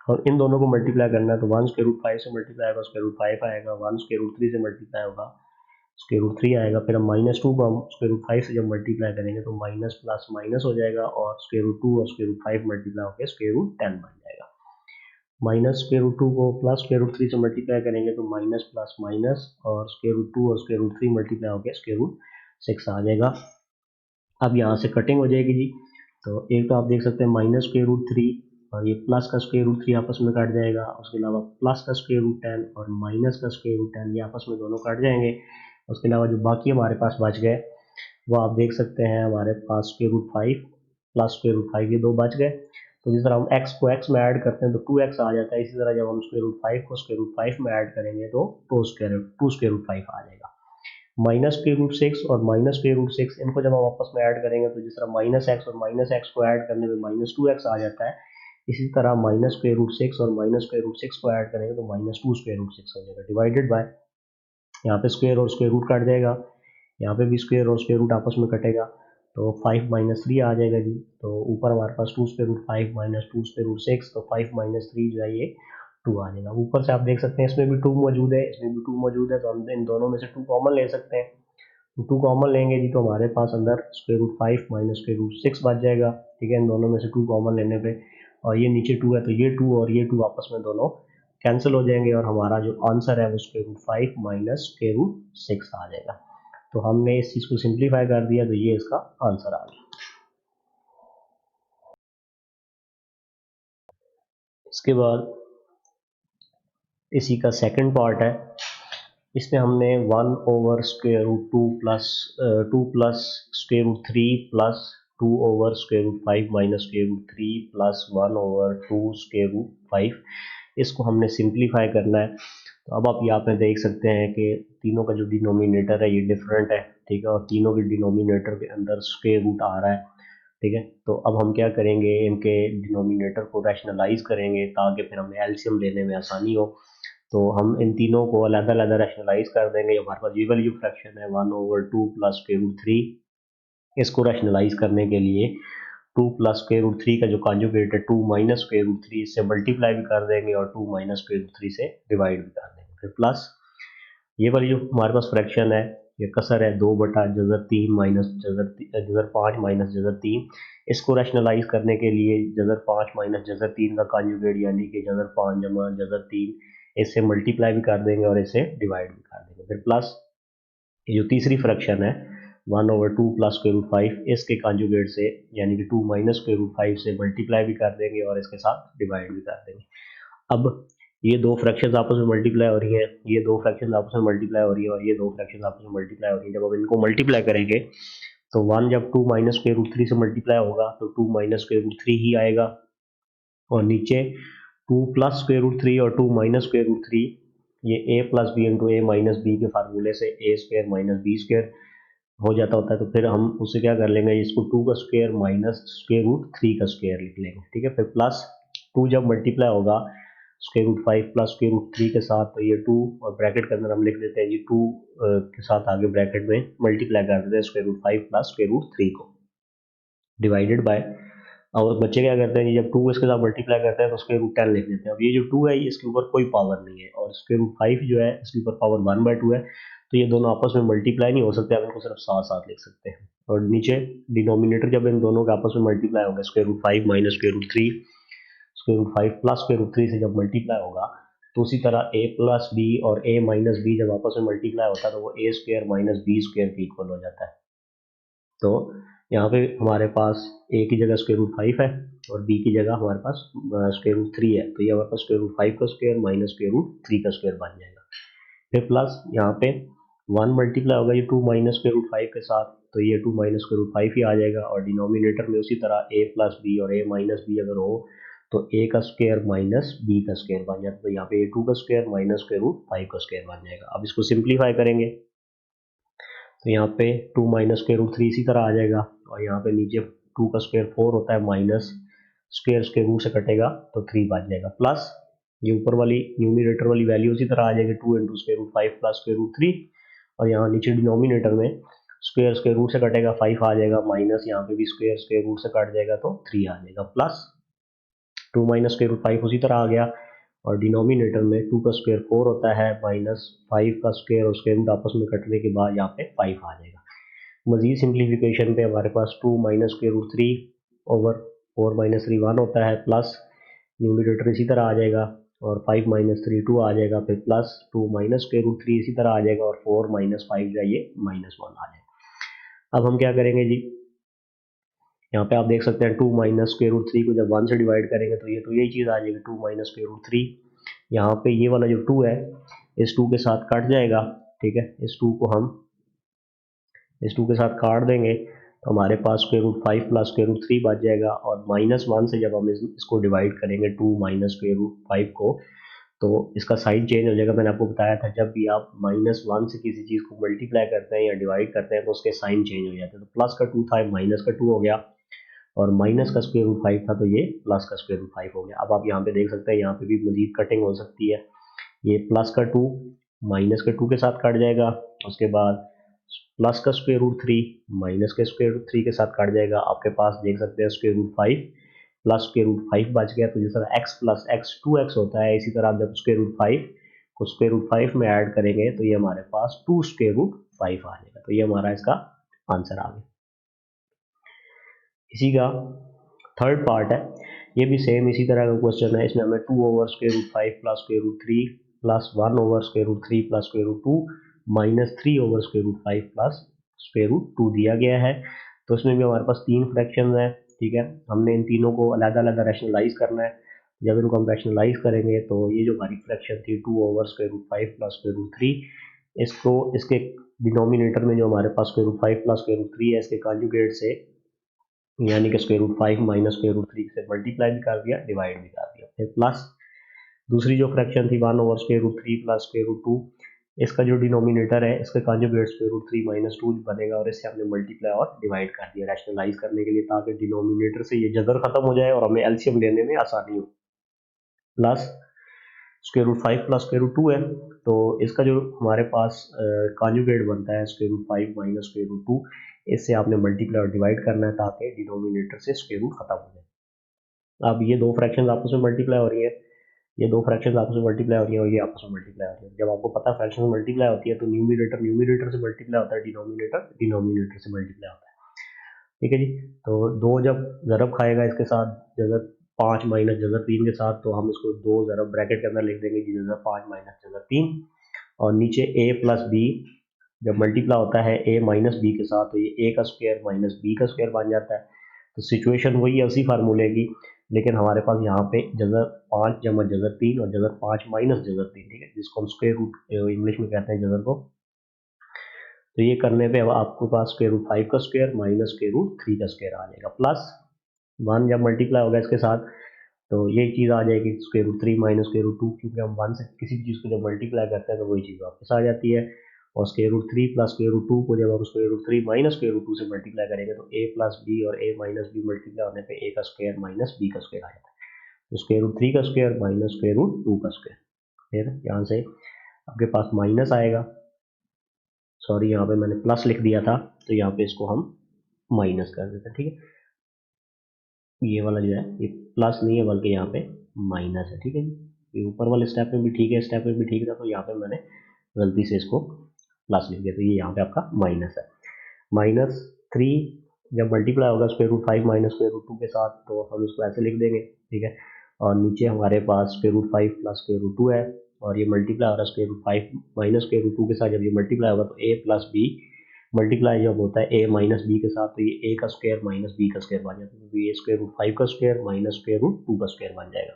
और इन दोनों को मल्टीप्लाई करना है तो 1 स्क्वायर रूट 5 से मल्टीप्लाई होगा स्क्वायर रूट 5 आएगा, 1 स्क्वायर रूट 3 से मल्टीप्लाई होगा स्क्वायर रूट 3 आएगा। फिर हम माइनस 2 को हम स्क्वायर रूट 5 से जब मल्टीप्लाई करेंगे तो माइनस प्लस माइनस हो जाएगा और स्क्वायर रूट 2 और स्क्वायर रूट 5 मल्टीप्लाई होकर स्क्वायर रूट 10 बन जाएगा। माइनस स्क्वायर रूट 2 को प्लस स्क्वायर रूट 3 से मल्टीप्लाई करेंगे तो माइनस प्लस माइनस और स्क्वायर रूट 2 और स्क्वायर रूट 3 मल्टीप्लाई होकर स्क्वायर रूट 6 आ जाएगा। अब यहाँ से कटिंग हो जाएगी जी, तो एक तो आप देख सकते हैं माइनस स्क्वायर रूट 3 और ये प्लस का स्क्वायर रूट 3 आपस में कट जाएगा। उसके अलावा प्लस का स्क्वायर रूट 10 और माइनस का स्क्वायर रूट 10 ये आपस में दोनों कट जाएंगे। उसके अलावा जो बाकी हमारे पास बच गए वो आप देख सकते हैं हमारे पास square root 5 plus square root 5 ये दो बच गए। तो जिस तरह हम x को x में ऐड करते हैं तो 2x आ जाता है, इसी तरह जब हम स्क्वायर रूट 5 को स्क्वायर रूट 5 में ऐड करेंगे तो 2 स्क्वायर रूट 5 आ जाएगा। माइनस स्क्वायर रूट 6 और माइनस स्क्वायर रूट 6 इनको जब हम आपस में ऐड करेंगे तो जिस तरह माइनस एक्स और माइनस एक्स को ऐड करने में माइनस 2x आ जाता है, इसी तरह माइनस स्क्वायर रूट 6 और माइनस स्क्वायर रूट 6 को ऐड करेंगे तो माइनस 2 स्क्वायर रूट 6 हो जाएगा। डिवाइडेड बाय यहाँ पे स्क्वायर और स्क्वायर रूट कट जाएगा, यहाँ पे भी स्क्वायर और स्क्वायर रूट आपस में कटेगा तो 5 माइनस 3 आ जाएगा जी। तो ऊपर हमारे पास 2 square root 5 minus 2 square root 6 तो 5 माइनस 3 जो है ये 2 आ जाएगा। ऊपर से आप देख सकते हैं इसमें भी 2 मौजूद है, इसमें भी 2 मौजूद है, तो हम इन दोनों में से 2 कॉमन ले सकते हैं। तो 2 कॉमन लेंगे जी तो हमारे पास अंदर square root 5 minus square root 6 बच जाएगा। ठीक है, इन दोनों में से 2 कॉमन लेने पे और ये नीचे 2 है तो ये 2 और ये 2 आपस में दोनों कैंसिल हो जाएंगे और हमारा जो आंसर है वो square root 5 minus square root 6 आ जाएगा। तो हमने इस चीज़ को सिंप्लीफाई कर दिया तो ये इसका आंसर आ गया। इसके बाद इसी का सेकंड पार्ट है, इसमें हमने 1 over square root 2 plus square root 3 plus 2 over square root 5 minus square root 3 plus 1 over 2 square root 5 इसको हमने सिंप्लीफाई करना है। तो अब आप यहाँ पे देख सकते हैं कि तीनों का जो डिनोमिनेटर है ये डिफरेंट है, ठीक है, और तीनों के डिनोमिनेटर के अंदर स्क्वायर रूट आ रहा है। ठीक है, तो अब हम क्या करेंगे, इनके डिनोमिनेटर को रैशनलाइज करेंगे ताकि फिर हमें एलसीएम लेने में आसानी हो। तो हम इन तीनों को अलग-अलग रैशनलाइज कर देंगे। हमारे पास ये वाली जो फ्रैक्शन है 1 ओवर 2 प्लस स्क्वायर रूट 3, इसको रैशनलाइज करने के लिए 2 प्लस स्क्वायर रूट 3 का जो कॉन्जुगेट है 2 माइनस स्क्वायर रूट 3 इससे मल्टीप्लाई भी कर देंगे और 2 माइनस स्क्वायर रूट 3 से डिवाइड भी कर देंगे। फिर प्लस ये वाली जो हमारे पास फ्रैक्शन है ये कसर है 2 बटा जज़र 3 माइनस जज़र 5 माइनस जज़र 3, इसको रैशनलाइज करने के लिए जज़र 5 माइनस जज़र 3 का कॉन्जुगेट यानी कि जज़र 5 जमा जज़र 3 इससे मल्टीप्लाई भी कर देंगे और इसे डिवाइड भी कर देंगे। फिर प्लस ये जो तीसरी फ्रैक्शन है 1 ओवर 2 प्लस स्क्वायर रूट 5 इसके कॉन्जुगेट से यानी कि 2 माइनस स्क्वायर रूट 5 से मल्टीप्लाई भी कर देंगे और इसके साथ डिवाइड भी कर देंगे। अब ये दो फ्रैक्शंस आपस में मल्टीप्लाई हो रही है, ये दो फ्रैक्शंस आपस में मल्टीप्लाई हो रही है और ये दो फ्रैक्शंस आपस में मल्टीप्लाई हो रही है। जब हम इनको मल्टीप्लाई करेंगे तो 1 जब 2 माइनस स्क्वायर रूट 3 से मल्टीप्लाई होगा तो 2 माइनस स्क्वायर रूट 3 ही आएगा और नीचे 2 प्लस स्क्वायर रूट 3 और 2 माइनस स्क्वायर रूट 3 ये a plus B into A minus B के फार्मूले से A square minus B square हो जाता होता है। तो फिर हम उससे क्या कर लेंगे, इसको 2 का स्क्वायर माइनस स्क्वायर रूट 3 का स्क्वायर लिख लेंगे। ठीक है, फिर प्लस 2 जब मल्टीप्लाई होगा square root 5 plus square root 3 के साथ तो ये 2 और ब्रैकेट के अंदर हम लिख देते हैं जी 2 के साथ आगे ब्रैकेट में मल्टीप्लाई कर देते हैं square root 5 plus square root 3 को डिवाइडेड बाय। और बच्चे क्या करते हैं जी, जब 2 इसके साथ मल्टीप्लाई करते हैं तो स्क्वायर रूट 10 लिख देते हैं। अब ये जो 2 है इसके ऊपर कोई पावर नहीं है और स्क्वायर रूट 5 जो है इसके ऊपर पावर 1/2 है, तो ये दोनों आपस में मल्टीप्लाई नहीं हो सकते, आप इनको सिर्फ साथ साथ लिख सकते हैं। और नीचे डिनोमिनेटर जब इन दोनों के आपस में मल्टीप्लाई होगा square root 5 minus square root 3 square root 5 plus square root 3 से जब मल्टीप्लाई होगा तो उसी तरह a प्लस बी और a माइनस बी जब आपस में मल्टीप्लाई होता है तो वो a square minus B square के इक्वल हो जाता है। तो यहाँ पे हमारे पास a की जगह स्क्वायर रूट 5 है और b की जगह हमारे पास स्क्वायर रूट 3 है, तो ये हमारे पास स्क्वायर रूट 5 का स्क्वायर माइनस स्क्वायर रूट 3 का स्क्वायर बन जाएगा। फिर प्लस यहाँ पे 1 मल्टीप्लाई होगा ये 2 माइनस स्क्वायर रूट 5 के साथ, तो ये 2 माइनस स्क्वायर रूट 5 ही आ जाएगा। और डिनोमिनेटर में उसी तरह a प्लस बी और a माइनस बी अगर हो तो a का स्क्वायर माइनस b का स्क्वायर बन जाता है, तो यहाँ पे a2 का स्क्वायर माइनस स्क्वायर रूट 5 का स्क्वायर बन जाएगा। अब इसको सिंप्लीफाई करेंगे तो यहाँ पे 2 माइनस स्क्वायर रूट 3 इसी तरह आ जाएगा, और यहाँ पे नीचे 2 का स्क्वायर 4 होता है, माइनस स्क्वायर स्क्वायर रूट से कटेगा तो 3 बच जाएगा। प्लस ये ऊपर वाली न्यूमिनेटर वाली वैल्यू उसी तरह आ जाएगी, 2 into square root 5 plus square root 3, और यहाँ नीचे डिनोमिनेटर में स्क्वायर स्क्वायर रूट से कटेगा 5 आ जाएगा, माइनस यहाँ पे भी स्क्वायर स्क्वायर रूट से कट जाएगा तो 3 आ जाएगा। प्लस 2 माइनस स्क्वायर रूट 5 उसी तरह आ गया, और डिनोमिनेटर में 2 का स्क्वायर 4 होता है, माइनस 5 का स्क्वायर और स्क्वायर रूट आपस में कटने के बाद यहाँ पे 5 आ जाएगा। मजीद सिंप्लीफिकेशन पे हमारे पास 2 minus square root 3 over 4 minus 3 1 होता है, प्लस न्यूमिनेटर इसी तरह आ जाएगा, और 5 माइनस 3 2 आ जाएगा, फिर प्लस 2 माइनस स्क्वायर रूट 3 इसी तरह आ जाएगा, और 4 माइनस 5 जो है ये माइनस 1 आ जाएगा। अब हम क्या करेंगे जी, यहाँ पे आप देख सकते हैं 2 माइनस स्क्वायर रूट 3 को जब 1 से डिवाइड करेंगे तो ये तो यही चीज़ आ जाएगी 2 माइनस स्क्वायर रूट 3। यहाँ पे ये वाला जो 2 है इस 2 के साथ कट जाएगा, ठीक है, इस 2 को हम इस 2 के साथ काट देंगे तो हमारे पास square root 5 plus square root 3 बच जाएगा, और माइनस 1 से जब हम इसको डिवाइड करेंगे 2 माइनस स्क्वायर रूट 5 को तो इसका साइन चेंज हो जाएगा। मैंने आपको बताया था जब भी आप माइनस 1 से किसी चीज़ को मल्टीप्लाई करते हैं या डिवाइड करते हैं तो उसके साइन चेंज हो जाते हैं, तो प्लस का 2 था माइनस का 2 हो गया, और माइनस का स्क्वायर रूट 5 था तो ये प्लस का स्क्वायर रूट 5 हो गया। अब आप यहाँ पे देख सकते हैं यहाँ पे भी मजीद कटिंग हो सकती है, ये प्लस का 2 माइनस के 2 के साथ कट जाएगा, उसके बाद प्लस का स्क्वायर रूट 3 माइनस के स्क्वायर रूट 3 के साथ कट जाएगा। आपके पास देख सकते हैं square root 5 plus square root 5 बच गया, तो जिस तरह x प्लस x 2x होता है इसी तरह आप जब स्क्वायर रूट 5 को स्क्वायर रूट 5 में ऐड करेंगे तो ये हमारे पास 2 स्क्वायर रूट 5 आ जाएगा, तो ये हमारा इसका आंसर आ गया। इसी का थर्ड पार्ट है, ये भी सेम इसी तरह का क्वेश्चन है, इसमें हमें 2 over square root 5 plus square root 3 plus 1 over square root 3 plus square root 2 minus 3 over square root 5 plus square root 2 दिया गया है। तो इसमें भी हमारे पास 3 फ्रैक्शन है, ठीक है, हमने इन तीनों को अलग अलग रैशनलाइज करना है। जब इनको हम रैशनलाइज करेंगे तो ये जो हमारी फ्रैक्शन थी 2 over square root 5 plus square root 3, इसको इसके डिनोमिनेटर में जो हमारे पास square root 5 plus square root 3 है इसके कॉन्जुगेट से यानी कि square root 5 minus square root 3 से मल्टीप्लाई भी कर दिया, डिवाइड भी कर दिया। फिर प्लस दूसरी जो फ्रैक्शन थी 1 over square root 3 plus square root 2, इसका जो डिनोमिनेटर है इसके कॉन्जुगेट स्क्वायर रूट 3 माइनस 2 बनेगा, और इससे हमने मल्टीप्लाई और डिवाइड कर दिया रैशनलाइज करने के लिए, ताकि डिनोमिनेटर से ये जदर खत्म हो जाए और हमें एलसीएम लेने में आसानी हो। Plus square root 5 plus square root 2 है, तो इसका जो हमारे पास कॉन्जुगेट बनता है square root 5 minus square root 2, इससे आपने मल्टीप्लाई और डिवाइड करना है ताकि डिनोमिनेटर से स्क्वायर रूट खत्म हो जाए। अब ये दो फ्रैक्शन आपस में मल्टीप्लाई हो रही है, ये दो फ्रैक्शन आपस में मल्टीप्लाई हो रही है और ये आपस में मल्टीप्लाई हो रही है। जब आपको पता फ्रैक्शन मल्टीप्लाई होती है तो न्यूमिनेटर न्यूमिनेटर से मल्टीप्लाई होता है, डिनोमिनेटर डिनोमिनेटर से मल्टीप्लाई होता है, ठीक है जी। तो दो जब ज़रब खाएगा इसके साथ जगह 5 माइनस जगह 3 के साथ, तो हम इसको दो ज़रब ब्रैकेट के अंदर लिख देंगे जी, जगह 5 माइनस जगह 3, और नीचे a प्लस बी जब मल्टीप्लाई होता है a माइनस बी के साथ तो ये a का स्क्वायर माइनस b का स्क्वायर बन जाता है। तो सिचुएशन वही है उसी फार्मूले की, लेकिन हमारे पास यहाँ पे जगह 5 जमा जगह 3 और जगह 5 माइनस जगह 3, ठीक है, जिसको हम स्क्वायर रूट इंग्लिश में कहते हैं जगह को। तो ये करने पे अब आपके पास स्क्वायर रूट 5 का स्क्वायर माइनस स्क्वायर रूट 3 का स्क्वायर आ जाएगा, प्लस 1 जब मल्टीप्लाई होगा इसके साथ तो ये चीज़ आ जाएगी square root 3 minus square root 2, क्योंकि हम 1 से किसी भी चीज़ को जब मल्टीप्लाई करते हैं तो वही चीज़ वापस आ जाती है। और square root 3 plus square root 2 को जब हम square root 3 minus square root 2 से मल्टीप्लाई करेंगे तो a प्लस बी और a माइनस बी मल्टीप्लाई होने पे a का स्क्वायर माइनस b का स्क्वायर आ जाता है, तो स्क्वायर रूट 3 का स्क्वायर माइनस स्क्वायर रूट 2 का स्क्वायर। फिर यहाँ से आपके पास माइनस आएगा, सॉरी यहाँ पे मैंने प्लस लिख दिया था तो यहाँ पे इसको हम माइनस कर देते हैं, ठीक है, ये वाला जो है ये प्लस नहीं है बल्कि यहाँ पे माइनस है, ठीक है जी। ये ऊपर वाले स्टेप में भी ठीक है, स्टेप में भी ठीक था, तो यहाँ पे मैंने गलती से इसको प्लस लिख दिया, तो ये यहाँ पे आपका माइनस है। माइनस 3 जब मल्टीप्लाई होगा square root 5 minus square root 2 के साथ तो हम इसको ऐसे लिख देंगे, ठीक है, और नीचे हमारे पास square root 5 plus square root 2 है, और ये मल्टीप्लाई हो रहा है square root 5 minus square root 2 के साथ, जब ये मल्टीप्लाई होगा तो a प्लस बी मल्टीप्लाई जब होता है ए माइनस बी के साथ, तो ये ए का स्क्वायर माइनस बी का स्क्वायर बन जाता है, तो ये स्क्वायर रूट 5 का स्क्वायर माइनस स्क्वायर रूट 2 का स्क्वायर बन जाएगा।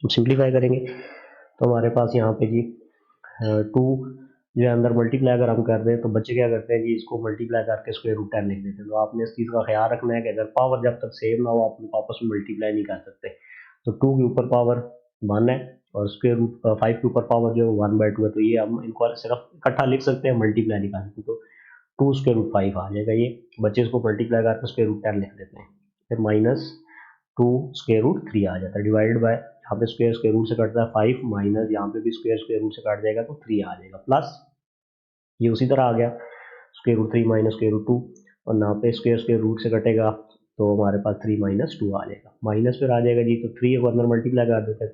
हम सिंप्लीफाई करेंगे तो हमारे पास यहाँ पे जी 2 जो है अंदर मल्टीप्लाई अगर हम कर रहे हैं तो बच्चे क्या करते हैं जी, इसको मल्टीप्लाई करके स्क्वायर रूट 10 लिख देते हैं। तो आपने इस चीज़ का ख्याल रखना है कि अगर पावर जब तक सेम ना हो आप आपस में मल्टीप्लाई नहीं कर सकते। तो 2 के ऊपर पावर 1 है और स्क्वायर रूट 5 के ऊपर पावर जो है 1/2 है, तो ये हम इनको सिर्फ इकट्ठा लिख सकते हैं, मल्टीप्लाई नहीं कर सकते। तो 2 स्क्वायर रूट 5 आ जाएगा ये, बच्चे इसको मल्टीप्लाई करके स्क्वायर रूट 10 लिख देते हैं। फिर माइनस 2 स्क्वायर रूट 3 आ जाता है, डिवाइडेड बाय यहाँ पे स्क्वायर स्क्वायर रूट से कटता है 5 माइनस यहाँ पे भी स्क्वायर स्क्वायर रूट से काट जाएगा तो 3 आ जाएगा, प्लस ये उसी तरह आ गया square root 3 minus square root 2 और यहाँ पे स्क्वायर स्क्वायर रूट से कटेगा तो हमारे पास 3 माइनस 2 आ जाएगा। माइनस फिर आ जाएगा जी, तो 3 को अंदर मल्टीप्लाई कर देते हैं,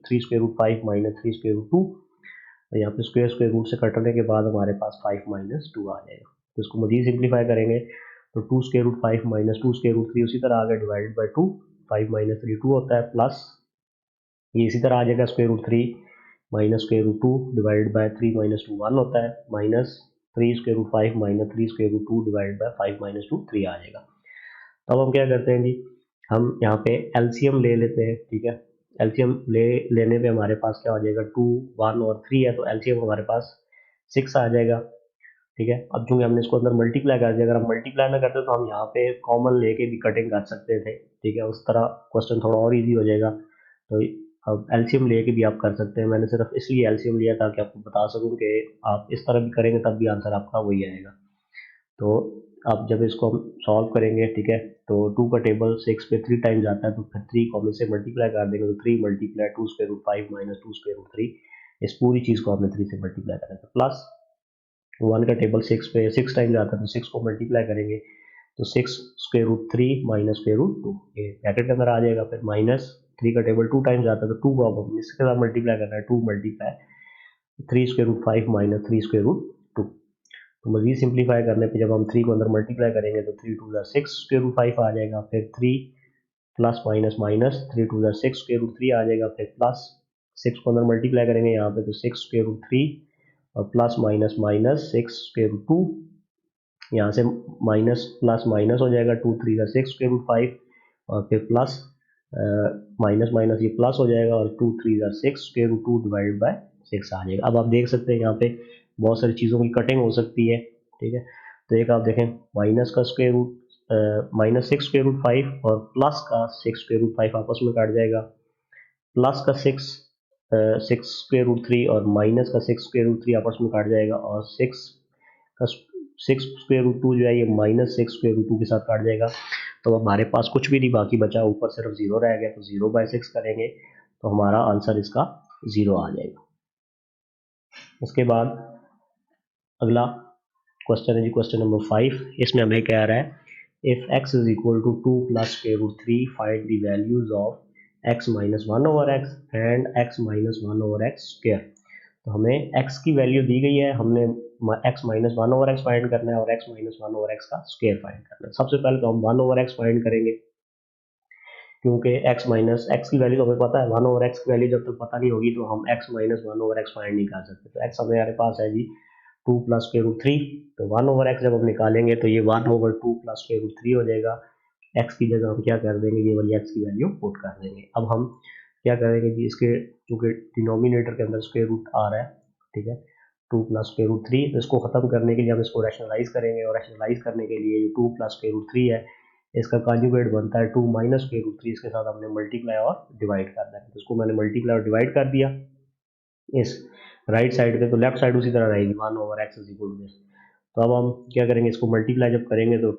3 square root 5 minus 3 square root 2 और यहाँ पे स्क्वायर स्क्वायर रूट से कटने के बाद हमारे पास 5 माइनस 2 आ जाएगा। तो इसको मजीद सिंप्लीफाई करेंगे तो 2 square root 5 minus 2 square root 3 उसी तरह आ गया, डिवाइडेड बाई 2, 5 माइनस 3 2 होता है, प्लस ये इसी तरह आ जाएगा square root 3 minus square root 2 divided by 3 minus 2 1 होता है, minus 3 square root 5 minus 3 square root 2 divided by 5 minus 2 3 आ जाएगा। तब हम क्या करते हैं जी, हम यहाँ पे एलसीएम ले लेते हैं, ठीक है। एलसीएम लेने पे हमारे पास क्या हो जाएगा, 2 1 और 3 है, तो एलसीएम हमारे पास 6 आ जाएगा, ठीक है। अब चूंकि हमने इसको अंदर मल्टीप्लाई कर दिया, अगर हम मल्टीप्लाई ना करते तो हम यहाँ पे कॉमन लेके भी कटिंग कर सकते थे, ठीक है, उस तरह क्वेश्चन थोड़ा और इजी हो जाएगा। तो अब एलसीएम लेके भी आप कर सकते हैं, मैंने सिर्फ इसलिए एलसीएम लिया ताकि आपको बता सकूं कि आप इस तरह भी करेंगे तब भी आंसर आपका वही आएगा। तो अब जब इसको हम सॉल्व करेंगे, ठीक है, तो 2 का टेबल 6 पे 3 टाइम्स आता है, तो फिर 3 को हम इससे मल्टीप्लाई कर देंगे, तो 3 multiply 2 square root 5 minus 2 square root 3, इस पूरी चीज़ को हमने 3 से मल्टीप्लाई करा था, प्लस 1 का टेबल 6 पे 6 टाइम्स आता है, तो 6 को मल्टीप्लाई करेंगे तो 6 square root 3 minus square root 2, ये ब्रैकेट के अंदर आ जाएगा। फिर माइनस 3 का टेबल 2 टाइम्स आता है, तो 2 को अब हम इसके साथ मल्टीप्लाई करना है, 2 multiply 3 square root 5 minus 3 square root 2। तो मजीद सिंप्लीफाई करने पे जब हम 3 को अंदर मल्टीप्लाई करेंगे तो 3 टू 6 स्क्वायर रूट 5 आ जाएगा, फिर 3 plus minus minus 3 two 6 square root 3 आ जाएगा, फिर प्लस 6 को अंदर मल्टीप्लाई करेंगे यहाँ पे तो 6 स्क्वायर रूट 3 और plus minus minus 6 square root 2, यहाँ से माइनस प्लस माइनस हो जाएगा, 2 3 का 6 स्क्वायर रूट 5 और फिर प्लस माइनस माइनस ये प्लस हो जाएगा और 2 3 का 6 स्क्वायर रूट 2 डिवाइडेड बाय 6 आ जाएगा। अब आप देख सकते हैं यहाँ पे बहुत सारी चीज़ों की कटिंग हो सकती है, ठीक है। तो एक आप देखें माइनस का square root minus 6 square root 5 और प्लस का 6 स्क्वायर रूट 5 आपस में काट जाएगा, प्लस का 6 स्क्वायर रूट 3 और माइनस का 6 स्क्वायर रूट 3 आपस में काट जाएगा और 6 का 6 स्क्वायर रूट 2 जो है ये माइनस 6 स्क्वायर रूट 2 के साथ काट जाएगा। तो हमारे पास कुछ भी नहीं बाकी बचा, ऊपर सिर्फ 0 रह गया, तो 0/6 करेंगे तो हमारा आंसर इसका 0 आ जाएगा। उसके बाद अगला क्वेश्चन है जी, क्वेश्चन नंबर 5। इसमें हमें कह रहा है if x is equal to 2 plus square root 3 find the values of x minus 1 over x and x minus 1 over x square. तो हमें x की वैल्यू दी गई है, हमने x minus 1 over x find करना है और x माइनस 1 ओवर x का स्क्वायर फाइंड करना है। सबसे पहले तो हम 1 ओवर x फाइंड करेंगे, क्योंकि x माइनस x की वैल्यू तो हमें पता है, 1 ओवर x की वैल्यू जब तक पता नहीं होगी तो हम x minus 1 over x find नहीं कर सकते। तो x हमारे पास है जी 2 प्लस स्क्वायर रूट 3, तो 1 ओवर x जब हम निकालेंगे तो ये 1 ओवर 2 प्लस स्क्वायर रूट 3 हो जाएगा। x की जगह हम क्या कर देंगे, ये वाली x की वैल्यू पुट कर देंगे। अब हम क्या करेंगे जी, इसके चूँकि डिनोमिनेटर के अंदर स्क्वायर रूट आ रहा है, ठीक है, 2 प्लस स्क्वायर रूट 3, तो इसको खत्म करने के लिए हम इसको रैशनलाइज करेंगे और रैशनलाइज करने के लिए जो 2 प्लस स्क्वायर रूट 3 है इसका कॉन्जुगेट बनता है 2 माइनस स्क्वायर रूट 3, इसके साथ हमने मल्टीप्लाई और डिवाइड कर देना है। तो इसको मैंने मल्टीप्लाई और डिवाइड कर दिया इस राइट साइड पे, तो लेफ्ट साइड उसी तरह रहेगी 1 over x is equal to this. तो अब हम क्या करेंगे, इसको मल्टीप्लाई जब करेंगे तो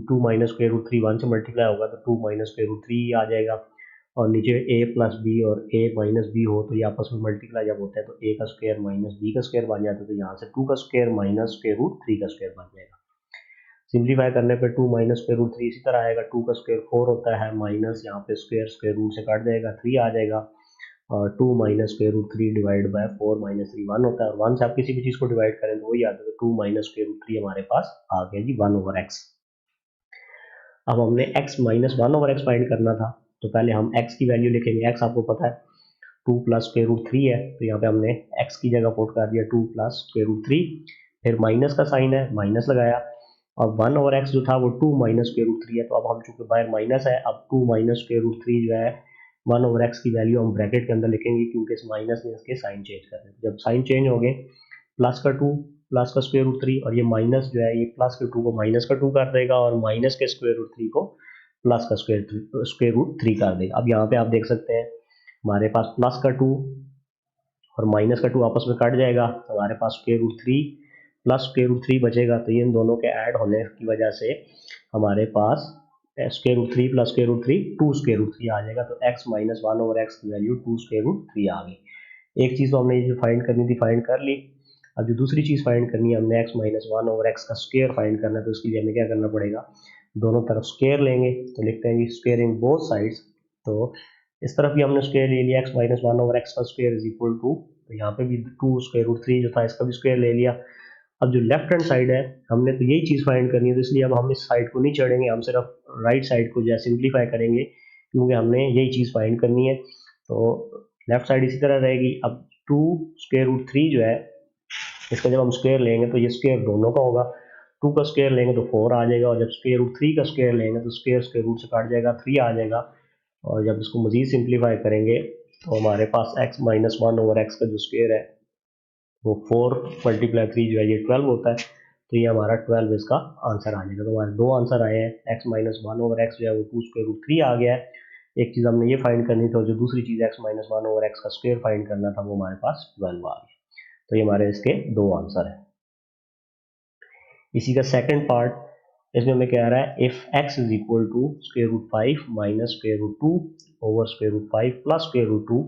2 माइनस स्क्वायर रूट 3 1 से मल्टीप्लाई होगा तो 2 माइनस स्क्वायर रूट 3 आ जाएगा और नीचे a प्लस बी और a माइनस बी हो तो ये आपस में मल्टीप्लाई जब होता है तो a का स्क्वायर माइनस b का स्क्वायर बन जाता है, तो यहाँ से 2 का स्क्वायर माइनस स्क्वायर रूट 3 का स्क्वायर बन जाएगा। सिंप्लीफाई करने पे 2 माइनस स्क्वायर रूट 3 इसी तरह आएगा, 2 का स्क्वायर 4 होता है माइनस यहाँ पे स्क्वायर स्क्वायर रूट से काट जाएगा 3 आ जाएगा और 2 minus square root 3 divide by 4 minus 3 1 होता है और 1 से आप किसी भी चीज़ को डिवाइड करें तो वही आता है, तो 2 माइनस स्क्वायर रूट 3 हमारे पास आ गया जी 1 ओवर x। अब हमने x minus 1 over x find करना था, तो पहले हम x की वैल्यू लिखेंगे। x आपको पता है 2 प्लस स्क्वायर रूट 3 है, तो यहाँ पे हमने x की जगह पुट कर दिया 2 प्लस स्क्वायर रूट 3, फिर माइनस का साइन है, माइनस लगाया, और 1/x जो था वो 2 माइनस स्क्वायर रूट 3 है, तो अब हम चूंकि बाहर माइनस है, अब 2 माइनस स्क्वायर रूट 3 जो है 1/x की वैल्यू हम ब्रैकेट के अंदर लिखेंगे, क्योंकि इस माइनस ने इसके साइन चेंज कर दिए। जब साइन चेंज हो गए, प्लस का 2 प्लस का स्क्वायर रूट 3, और ये माइनस जो है ये प्लस के 2 को माइनस का 2 कर देगा, और माइनस के स्क्वायर रूट 3 को प्लस का स्क्वायर रूट 3 कर देगा। अब यहाँ पे आप देख सकते हैं हमारे पास प्लस का 2 और माइनस का 2 आपस में कट जाएगा, तो हमारे पास square root 3 plus square root 3 बचेगा। तो ये इन दोनों के ऐड होने की वजह से हमारे पास square root 3 plus square root 3 2 square root 3 आ जाएगा। तो x माइनस 1/x की वैल्यू 2 स्क्वायर रूट 3 आ गई। एक चीज़ तो हमने ये फाइंड करनी थी, फाइंड कर ली। अब जो दूसरी चीज़ फाइंड करनी है, हमने x माइनस 1/x का स्क्वायर फाइंड करना है, तो उसके लिए हमें क्या करना पड़ेगा, दोनों तरफ स्क्वायर लेंगे। तो लिखते हैं जी स्क्वायरिंग बोथ साइड्स। तो इस तरफ भी हमने स्क्वायर ले लिया, x माइनस 1/x का स्क्वायर इज इक्वल टू, तो यहाँ पे भी 2 स्क्वायर रूट 3 जो था इसका भी स्क्वायर ले लिया। अब जो लेफ्ट हैंड साइड है, हमने तो यही चीज़ फाइंड करनी है, तो इसलिए अब हम इस साइड को नहीं चढ़ेंगे, हम सिर्फ राइट साइड को जो है सिंप्लीफाई करेंगे, क्योंकि हमने यही चीज़ फाइंड करनी है। तो लेफ्ट साइड इसी तरह रहेगी। अब 2 स्क्वायर रूट 3 जो है इसका जब हम स्क्वायर लेंगे तो ये स्क्वायर दोनों का होगा, 2 का स्क्वायर लेंगे तो 4 आ जाएगा, और जब स्क्वायर रूट 3 का स्क्वायर लेंगे तो स्क्वायर स्क्वायर रूट से काट जाएगा, 3 आ जाएगा। और जब इसको मजीद सिंप्लीफाई करेंगे तो हमारे पास x माइनस 1/x का जो स्क्वायर है वो 4 मल्टीप्लाई 3 जो है ये 12 होता है। तो ये हमारा 12 इसका आंसर आ जाएगा। तो हमारे दो आंसर आए हैं, x माइनस 1/x जो है वो 2 स्क्वायर रूट 3 आ गया है। एक चीज़ हमने ये फाइंड करनी थी, और जो दूसरी चीज़ x माइनस 1/x का स्क्वायर फाइंड करना था वो हमारे पास 12 आ गया। तो ये हमारे इसके दो आंसर है। इसी का सेकंड पार्ट, इसमें हमें कह रहा है if x is equal to square root 5 minus square root 2 over square root 5 plus square root 2,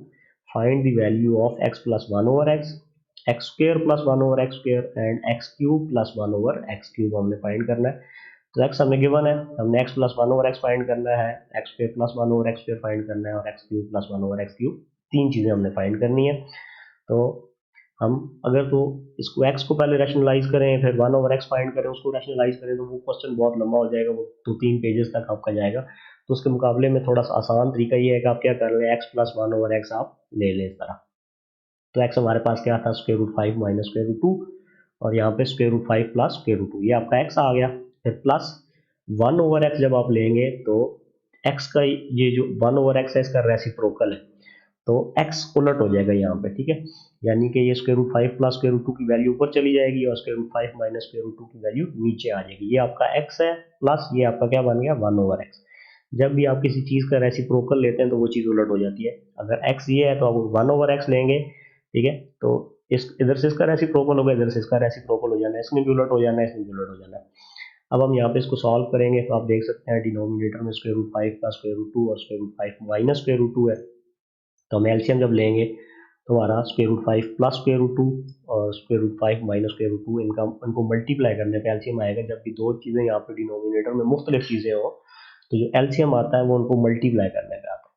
find the value of x plus 1/x, x square plus 1/x square and x cube plus 1/x cube हमने फाइंड करना है। तो x हमें गिवन है, हमने x प्लस 1/x फाइंड करना है, x square plus 1/x square find करना है, और x cube plus 1/x cube, तीन चीज़ें हमने फाइंड करनी है। तो हम अगर तो इसको x को पहले रैशनलाइज करें, फिर 1/x फाइंड करें, उसको रैशनलाइज करें, तो वो क्वेश्चन बहुत लंबा हो जाएगा, वो 2-3 पेजेस तक आपका जाएगा। तो उसके मुकाबले में थोड़ा सा आसान तरीका ये है कि आप क्या कर लें, x प्लस 1/x आप ले लें इस तरह। तो x हमारे पास क्या था, square root 5 minus square root 2, और यहाँ पे square root 5 plus square root 2, ये आपका x आ गया। फिर प्लस 1/x जब आप लेंगे तो x का ये जो 1/x है इसका रेसिप्रोकल है, तो x उलट हो जाएगा यहाँ पे, ठीक है। यानी कि ये square root 5 plus square root 2 की वैल्यू ऊपर चली जाएगी, और square root 5 minus square root 2 की वैल्यू नीचे आ जाएगी। ये आपका x है, प्लस ये आपका क्या बन गया, 1/x। जब भी आप किसी चीज़ का रेसिप्रोकल लेते हैं तो वो चीज़ उलट हो जाती है। अगर x ये है तो आप 1/x लेंगे, ठीक है। तो इस इधर से इसका रेसिप्रोकल होगा, इधर से इसका रेसिप्रोकल हो जाना है, इसमें भी उलट हो जाना है, इसमें भी उलट हो जाना है। अब हम यहाँ पे इसको सॉल्व करेंगे, तो आप देख सकते हैं डिनोमिनेटर में square root 5 plus square root 2 और square root 5 minus square root 2 है। तो हम एलसीएम जब लेंगे तो हमारा square root 5 plus square root 2 और square root 5 minus square root 2, इनको मल्टीप्लाई करने पे एलसीएम आएगा। जब भी दो चीज़ें यहाँ पे डिनोमिनेटर में मुख्तलिफ चीज़ें हो, तो जो एलसीएम आता है वो उनको मल्टीप्लाई करने पे आता है।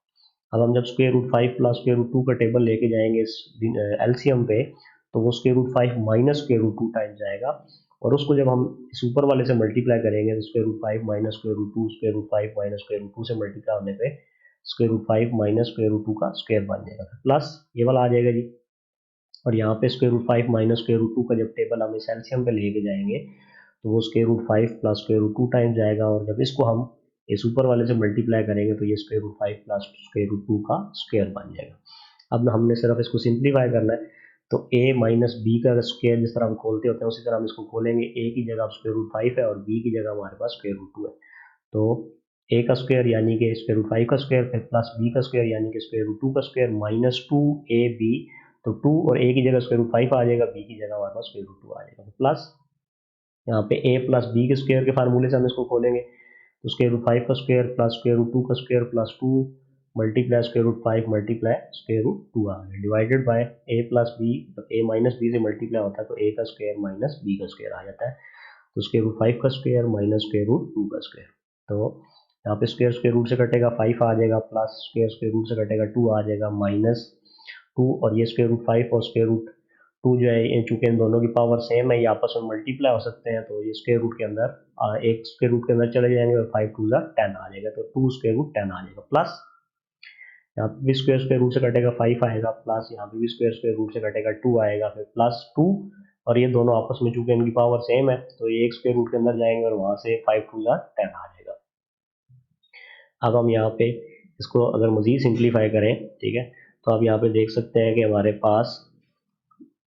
अब हम जब square root 5 plus square root 2 का टेबल लेके जाएंगे इस एलसीएम पे, तो वो square root 5 minus square root 2 times जाएगा, और उसको जब हम इस ऊपर वाले से मल्टीप्लाई करेंगे तो square root 5 minus square root 2 square root 5 minus square root 2 से मल्टीप्लाई होने पे square root 5 minus square root 2 का स्क्वायर बन जाएगा, प्लस ये वाला आ जाएगा जी। और यहाँ पे square root 5 minus square root 2 का जब टेबल हम इस एलसीएम पे लेके जाएंगे तो वो square root 5 plus square root 2 times जाएगा, और जब इसको हम इस ऊपर वाले से मल्टीप्लाई करेंगे तो ये square root 5 plus square root 2 का स्क्वायर बन जाएगा। अब हमने सिर्फ इसको सिंप्लीफाई करना है, तो a माइनस बी का स्क्वायर जिस तरह हम खोलते होते हैं उसी तरह हम इसको खोलेंगे। a की जगह स्क्वायर रूट 5 है और b की जगह हमारे पास स्क्वायर रूट 2 है। तो a का स्क्वायर यानी कि स्क्वायर रूट 5 का स्क्वायर, फिर प्लस b का स्क्वायर यानी कि स्क्वायर रूट 2 का स्क्वायर, माइनस 2ab, तो 2 और a की जगह स्क्वायर रूट 5 आ जाएगा, b की जगह हमारे पास स्क्वायर रूट 2 आ जाएगा, प्लस यहाँ पे a प्लस बी के स्क्वायर के फार्मूले से हम इसको खोलेंगे, तो स्क्वायर रूट 5 का स्क्वायर प्लस स्क्वायर रूट 2 का square plus 2 multiply square root 5 multiply square root 2 आ गया, divided by a plus B, तो a माइनस बी से मल्टीप्लाई होता है तो a का स्क्वायर माइनस बी का स्क्वायर आ जाता है, तो स्क्वायर रूट 5 का स्क्वायर माइनस स्क्वायर रूट 2 का स्क्वायर। तो यहाँ पे स्क्वायर स्क्वायर रूट से कटेगा 5 आ जाएगा, प्लस स्क्वायर स्क्वायर रूट से कटेगा 2 आ जाएगा, माइनस 2, और ये स्क्वायर रूट 5 और स्क्वायर रूट 2 जो है चूंकि इन दोनों की पावर सेम है, ये आपस में मल्टीप्लाई हो सकते हैं, तो ये स्क्वायर रूट के अंदर एक स्क्वायर रूट के अंदर चले जाएंगे और 5 2 10 आ जाएगा, तो 2 स्क्वायर रूट 10 आ जाएगा, प्लस यहाँ पे भी स्क्वायर स्क्वायर रूट से कटेगा 5 आएगा, प्लस यहाँ पे भी स्क्वायर स्क्वायर रूट से कटेगा 2 आएगा, फिर प्लस 2 और ये दोनों आपस में चूंकि इनकी पावर सेम है तो ये एक स्क्वायर रूट के अंदर जाएंगे और वहां से 5 टू 10 आ जाएगा। अब हम यहाँ पे इसको अगर मजीद सिंप्लीफाई करें, ठीक है, तो आप यहाँ पे देख सकते हैं कि हमारे पास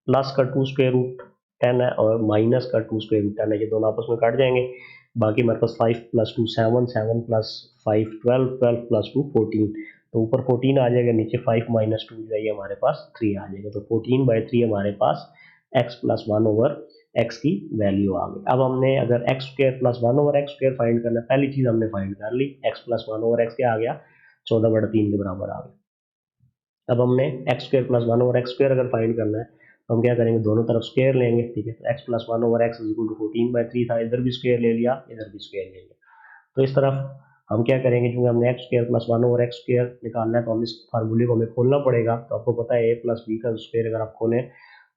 प्लस का 2 स्क्वायर रूट 10 है और माइनस का 2 स्क्वायर रूट 10 है, ये दोनों आपस में कट जाएंगे। बाकी हमारे पास 5 प्लस 2 7, 7 प्लस 5 12, 12 प्लस 2 14, तो ऊपर 14 आ जाएगा, नीचे 5 माइनस 2 जाइए हमारे पास 3 आ जाएगा, तो 14/3 हमारे पास x प्लस 1 ओवर एक्स की वैल्यू आ गई। अब हमने अगर x square plus 1 over x square find करना है, पहली चीज हमने फाइंड कर ली, एक्स प्लस 1 ओवर एक्स क्या आ गया, 14/3 के बराबर आ गया। अब हमने x square plus 1 over x square अगर फाइंड करना है तो हम क्या करेंगे, दोनों तरफ स्क्वायर लेंगे, ठीक है, तो x plus 1 over x is equal to 14/3 था, इधर भी स्क्वायर ले लिया, इधर भी स्क्वायर ले लिया। तो इस तरफ हम क्या करेंगे, क्योंकि हमने x square plus 1 over x square निकालना है तो हम इस फार्मूले को हमें खोलना पड़ेगा। तो आपको पता है ए प्लस बी का स्क्वायर अगर आप खोलें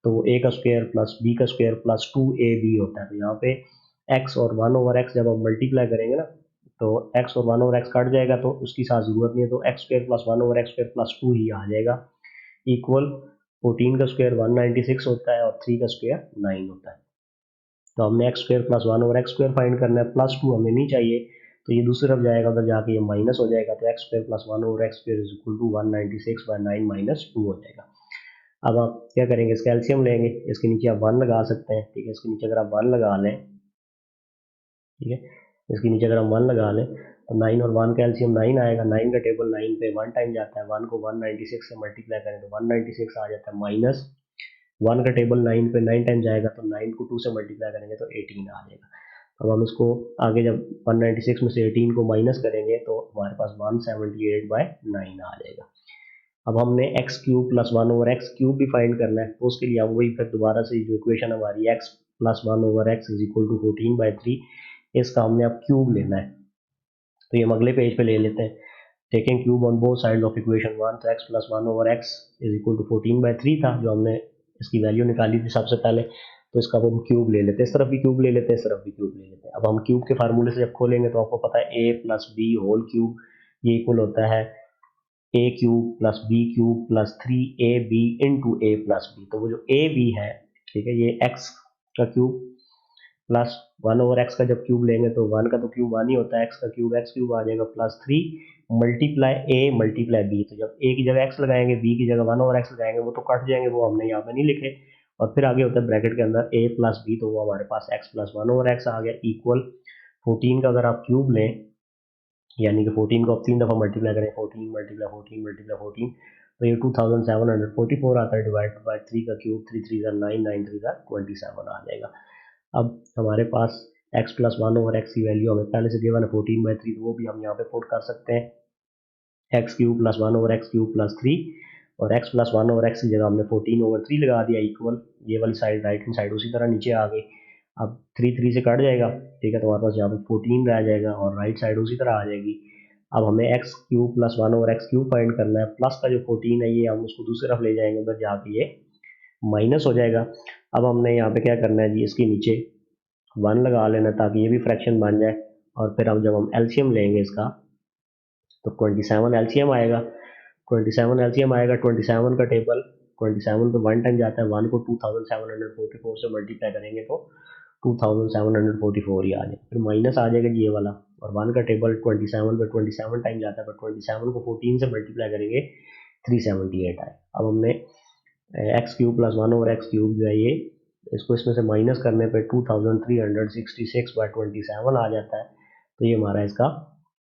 तो ए का स्क्वायर प्लस बी का स्क्वायर प्लस 2ab होता है। तो यहाँ पे एक्स और 1 ओवर एक्स जब हम मल्टीप्लाई करेंगे ना तो एक्स और 1 ओवर एक्स कट जाएगा, तो उसकी साथ जरूरत नहीं है, तो x square plus 1 over x square plus 2 ही आ जाएगा, इक्वल 14 का स्क्वायर 196 होता है और 3 का स्क्वायर 9 होता है। तो हमने x square plus 1 over x square find करना है, प्लस 2 हमें नहीं चाहिए, तो ये दूसरी तरफ जाएगा, उधर जाके ये माइनस हो जाएगा, तो x square plus 1 over x square is equal to 196/9 minus 2 हो जाएगा। अब आप क्या करेंगे, इसका एलसीएम लेंगे, इसके नीचे आप 1 लगा सकते हैं, ठीक है, इसके नीचे अगर आप 1 लगा लें, ठीक है, इसके नीचे अगर हम 1 लगा लें तो 9 और 1 का एलसीएम 9 आएगा, 9 का टेबल 9 पे 1 टाइम जाता है, 1 को 196 से मल्टीप्लाई करें तो 196 आ जाता है, माइनस 1 का टेबल 9 पे 9 टाइम जाएगा तो 9 को 2 से मल्टीप्लाई करेंगे तो 18 आ जाएगा। अब हम इसको आगे जब 196 में से 18 को माइनस करेंगे तो हमारे पास 178/9 आ जाएगा। अब हमने x cube plus 1 over x cube भी फाइंड करना है, तो उसके लिए हम वही फिर दोबारा से जो इक्वेशन हमारी x plus 1 over x is equal to 14/3, इसका हमने अब क्यूब लेना है। तो ये हम अगले पेज पे ले लेते हैं, taking cube on both side of equation 1, तो x plus 1 over x is equal to 14/3 था जो हमने इसकी वैल्यू निकाली थी सबसे पहले, तो इसका हम क्यूब ले लेते हैं, इस तरफ भी क्यूब ले लेते हैं, इस तरफ भी क्यूब ले लेते हैं। अब हम क्यूब के फार्मूले से जब खोलेंगे तो आपको पता है A plus B whole cube ये इक्वल होता है A cube plus B cube plus 3ab into A plus B. तो वो जो ए बी है, ठीक है, ये एक्स का क्यूब प्लस 1 ओवर एक्स का जब क्यूब लेंगे तो 1 का तो क्यूब 1 ही होता है, एक्स क्यूब आ जाएगा plus 3 multiply A multiply B. तो जब ए की जगह एक्स लगाएंगे, बी की जगह 1 ओवर एक्स लगाएंगे, वो तो कट जाएंगे, वो हमने यहाँ पे नहीं लिखे, और फिर आगे होता है ब्रैकेट के अंदर ए प्लस बी, तो वो हमारे पास एक्स प्लस 1 ओवर एक्स आ गया, इक्वल 14 का अगर आप क्यूब लें, यानी कि 14 को आप 3 दफ़ा मल्टीप्लाई करें, 14 मल्टीप्लाई 14 मल्टीप्लाई 14, तो ये 2744 आता है, डिवाइड बाय 3 का क्यूब, 3 3 9, 9 3 27 आ जाएगा। अब हमारे पास x प्लस 1 ओवर एक्स की वैल्यू हमें पहले से गिवन है 14/3, तो वो भी हम यहाँ पे पुट कर सकते हैं, x cube plus 1 over x cube plus 3, और x प्लस 1 ओवर एक्स की जगह हमने 14/3 लगा दिया, इक्वल ये वाली साइड राइट हैंड साइड उसी तरह नीचे आ गई। अब 3 3 से कट जाएगा, ठीक है, तो हमारे पास यहाँ पे 14 रह जाएगा और राइट साइड उसी तरह आ जाएगी। अब हमें x cube plus 1 over x cube find करना है, प्लस का जो 14 है ये हम उसको दूसरी तरफ ले जाएंगे, उधर जाके ये माइनस हो जाएगा। अब हमने यहाँ पे क्या करना है जी, इसके नीचे 1 लगा लेना ताकि ये भी फ्रैक्शन बन जाए, और फिर हम जब हम एलसीएम लेंगे इसका तो 27 एलसीएम आएगा, 27 एलसीएम आएगा, 27 का टेबल 27 पे 1 टाइम जाता है, 1 को 2744 से मल्टीप्लाई करेंगे तो 2744 ही आ जाएगा, फिर माइनस आ जाएगा जी ये वाला, और 1 का टेबल 27 पे 27 टाइम जाता है, पर 27 को 14 से मल्टीप्लाई करेंगे 378 आए। अब हमने x cube plus 1 over x cube जो है ये, इसको इसमें से माइनस करने पे 2366/27 आ जाता है, तो ये हमारा इसका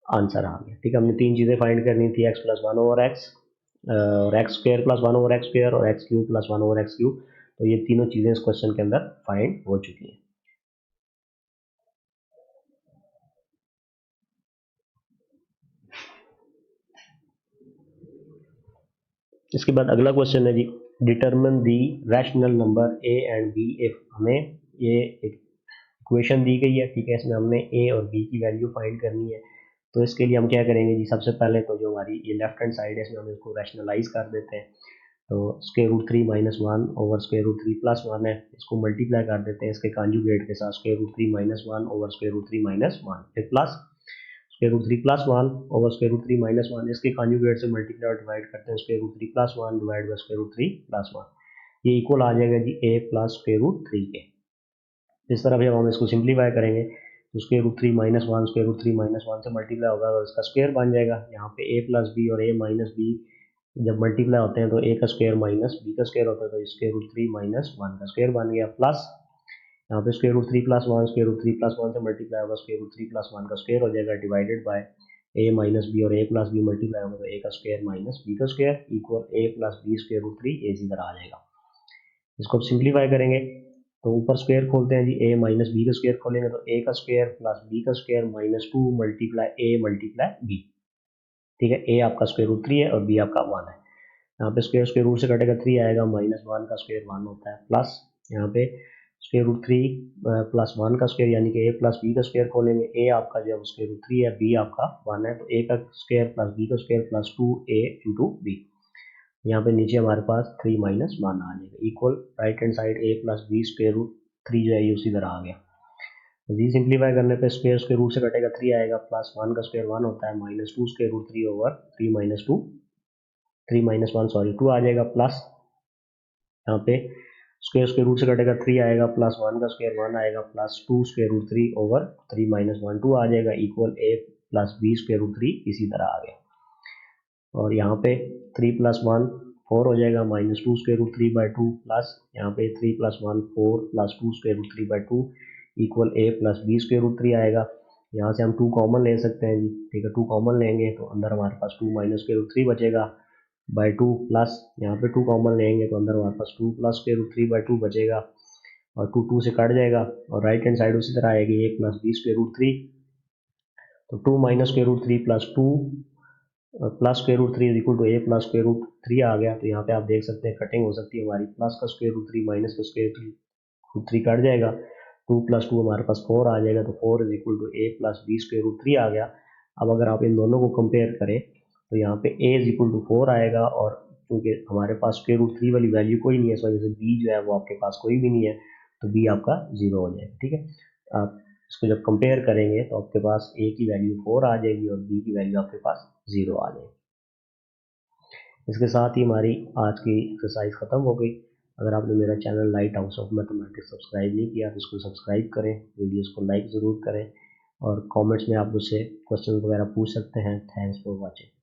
आंसर आ गया। ठीक है, हमने 3 चीज़ें फाइंड करनी थी, एक्स प्लस 1 ओवर एक्स और x square plus 1 over x square और x cube plus 1 over x cube, तो ये तीनों चीज़ें इस क्वेश्चन के अंदर फाइंड हो चुकी हैं। इसके बाद अगला क्वेश्चन है जी, determine the rational number a and b if. हमें ये एक इक्वेशन दी गई है, ठीक है, इसमें हमने ए और बी की वैल्यू फाइंड करनी है। तो इसके लिए हम क्या करेंगे जी, सबसे पहले तो जो हमारी ये लेफ्ट हैंड साइड है इसमें हम इसको रैशनलाइज कर देते हैं। तो square root 3 minus 1 over square root 3 plus 1 है, इसको मल्टीप्लाई कर देते हैं इसके कॉन्जुगेट के साथ, square root 3 minus 1 over square root 3 minus 1, फिर plus square root 3 plus 1 over square root 3 minus 1, इसके कॉन्जुगेट से मल्टीप्लाई और डिवाइड करते हैं, square root 3 plus 1 divide by square root 3 plus 1। ये इक्वल आ जाएगा जी a प्लस स्क्वायर रूट 3 के। इस तरह जब हम इसको सिंप्लीफाई करेंगे तो square root 3 minus 1 square root 3 minus 1 से मल्टीप्लाई होगा और इसका स्क्वायर बन जाएगा। यहाँ पे a प्लस बी और a माइनस बी जब मल्टीप्लाई होते हैं तो a का स्क्वायर माइनस b का स्क्वायर होता है, तो स्क्वायर रूट 3 माइनस 1 का स्क्वायर बन गया, प्लस यहाँ पे square root 3 plus 1 square root 3 plus 1 से मल्टीप्लाई होगा, स्क्वायर रूट 3 प्लस 1 का स्क्वायर हो जाएगा, divided by a minus B और a प्लस बी मल्टीप्लाई होगा तो a का स्क्वायर माइनस b का square equal a plus b square root 3 इसी तरह आ जाएगा। इसको अब सिंप्लीफाई करेंगे तो ऊपर स्क्वायर खोलते हैं जी, a माइनस बी का स्क्वायर खोलेंगे तो a का स्क्वायर प्लस b का square minus 2 multiply a multiply b। ठीक है, a आपका स्क्वायर रूट 3 है और b आपका 1 है। यहाँ पे स्क्वायर स्क्वायर रूट से कटेगा 3 आएगा, माइनस 1 का स्क्वायर 1 होता है, प्लस यहाँ पे स्क्वायर रूट 3 प्लस 1 का स्क्वायर यानी कि a प्लस बी का स्क्वायर खोलेंगे, a आपका जो स्क्वायर रूट 3 है, b आपका 1 है, तो a का स्क्वायर प्लस b का square plus 2a into b. यहाँ पे नीचे हमारे पास 3 माइनस 1 आ जाएगा, equal right hand side a plus b square root 3 जो है ये उसी तरह आ गया। जी सिंप्लीफाई करने पे स्क्वायर स्क्वायर रूट से कटेगा 3 आएगा, प्लस 1 का स्क्वायर 1 होता है, minus 2 square root 3 over 3 minus 2 3 minus 1 sorry 2 आ जाएगा, प्लस यहाँ पे स्क्वायर स्क्वायर रूट से कटेगा 3 आएगा, प्लस 1 का स्क्वायर 1 आएगा, plus 2 square root 3 over 3 minus 1 2 आ जाएगा, equal a plus b square root 3 इसी तरह आ गया। और यहाँ पे 3 प्लस 1 4 हो जाएगा, minus 2 square root 3 by 2, plus यहाँ पे 3 plus 1 4 plus 2 square root 3 by 2 equal a plus b square root 3 आएगा। यहाँ से हम 2 कॉमन ले सकते हैं जी, ठीक है, 2 कॉमन लेंगे तो अंदर हमारे पास 2 माइनस स्क्वायर रूट 3 बचेगा बाई 2, प्लस यहाँ पे 2 कॉमन लेंगे तो अंदर हमारे पास 2 प्लस स्क्वायर रूट 3 बाई 2 बचेगा और 2 2 से कट जाएगा और राइट हैंड साइड उसी तरह आएगी, a plus b square root 3, तो 2 minus square root 3 plus 2 plus square root 3 is equal to a plus square root 3 आ गया। तो यहाँ पे आप देख सकते हैं कटिंग हो सकती है हमारी, प्लस का स्क्वायर रूट 3 माइनस का स्क्वायर रूट 3 कट जाएगा, 2 प्लस 2 हमारे पास 4 आ जाएगा, तो 4 is equal to a plus b square root 3 आ गया। अब अगर आप इन दोनों को कंपेयर करें तो यहाँ पे a इज इक्वल टू 4 आएगा और क्योंकि हमारे पास स्क्वायर रूट 3 वाली वैल्यू कोई नहीं है इस वजह से b जो है वो आपके पास कोई भी नहीं है, तो b आपका 0 हो जाएगा। ठीक है, आप इसको जब कंपेयर करेंगे तो आपके पास a की वैल्यू 4 आ जाएगी और b की वैल्यू आपके पास 0 आ जाएगी। इसके साथ ही हमारी आज की एक्सरसाइज ख़त्म हो गई। अगर आपने मेरा channel light house of mathematics subscribe नहीं किया तो इसको सब्सक्राइब करें, वीडियोस को लाइक ज़रूर करें और कमेंट्स में आप मुझसे क्वेश्चन वगैरह पूछ सकते हैं। Thanks for watching.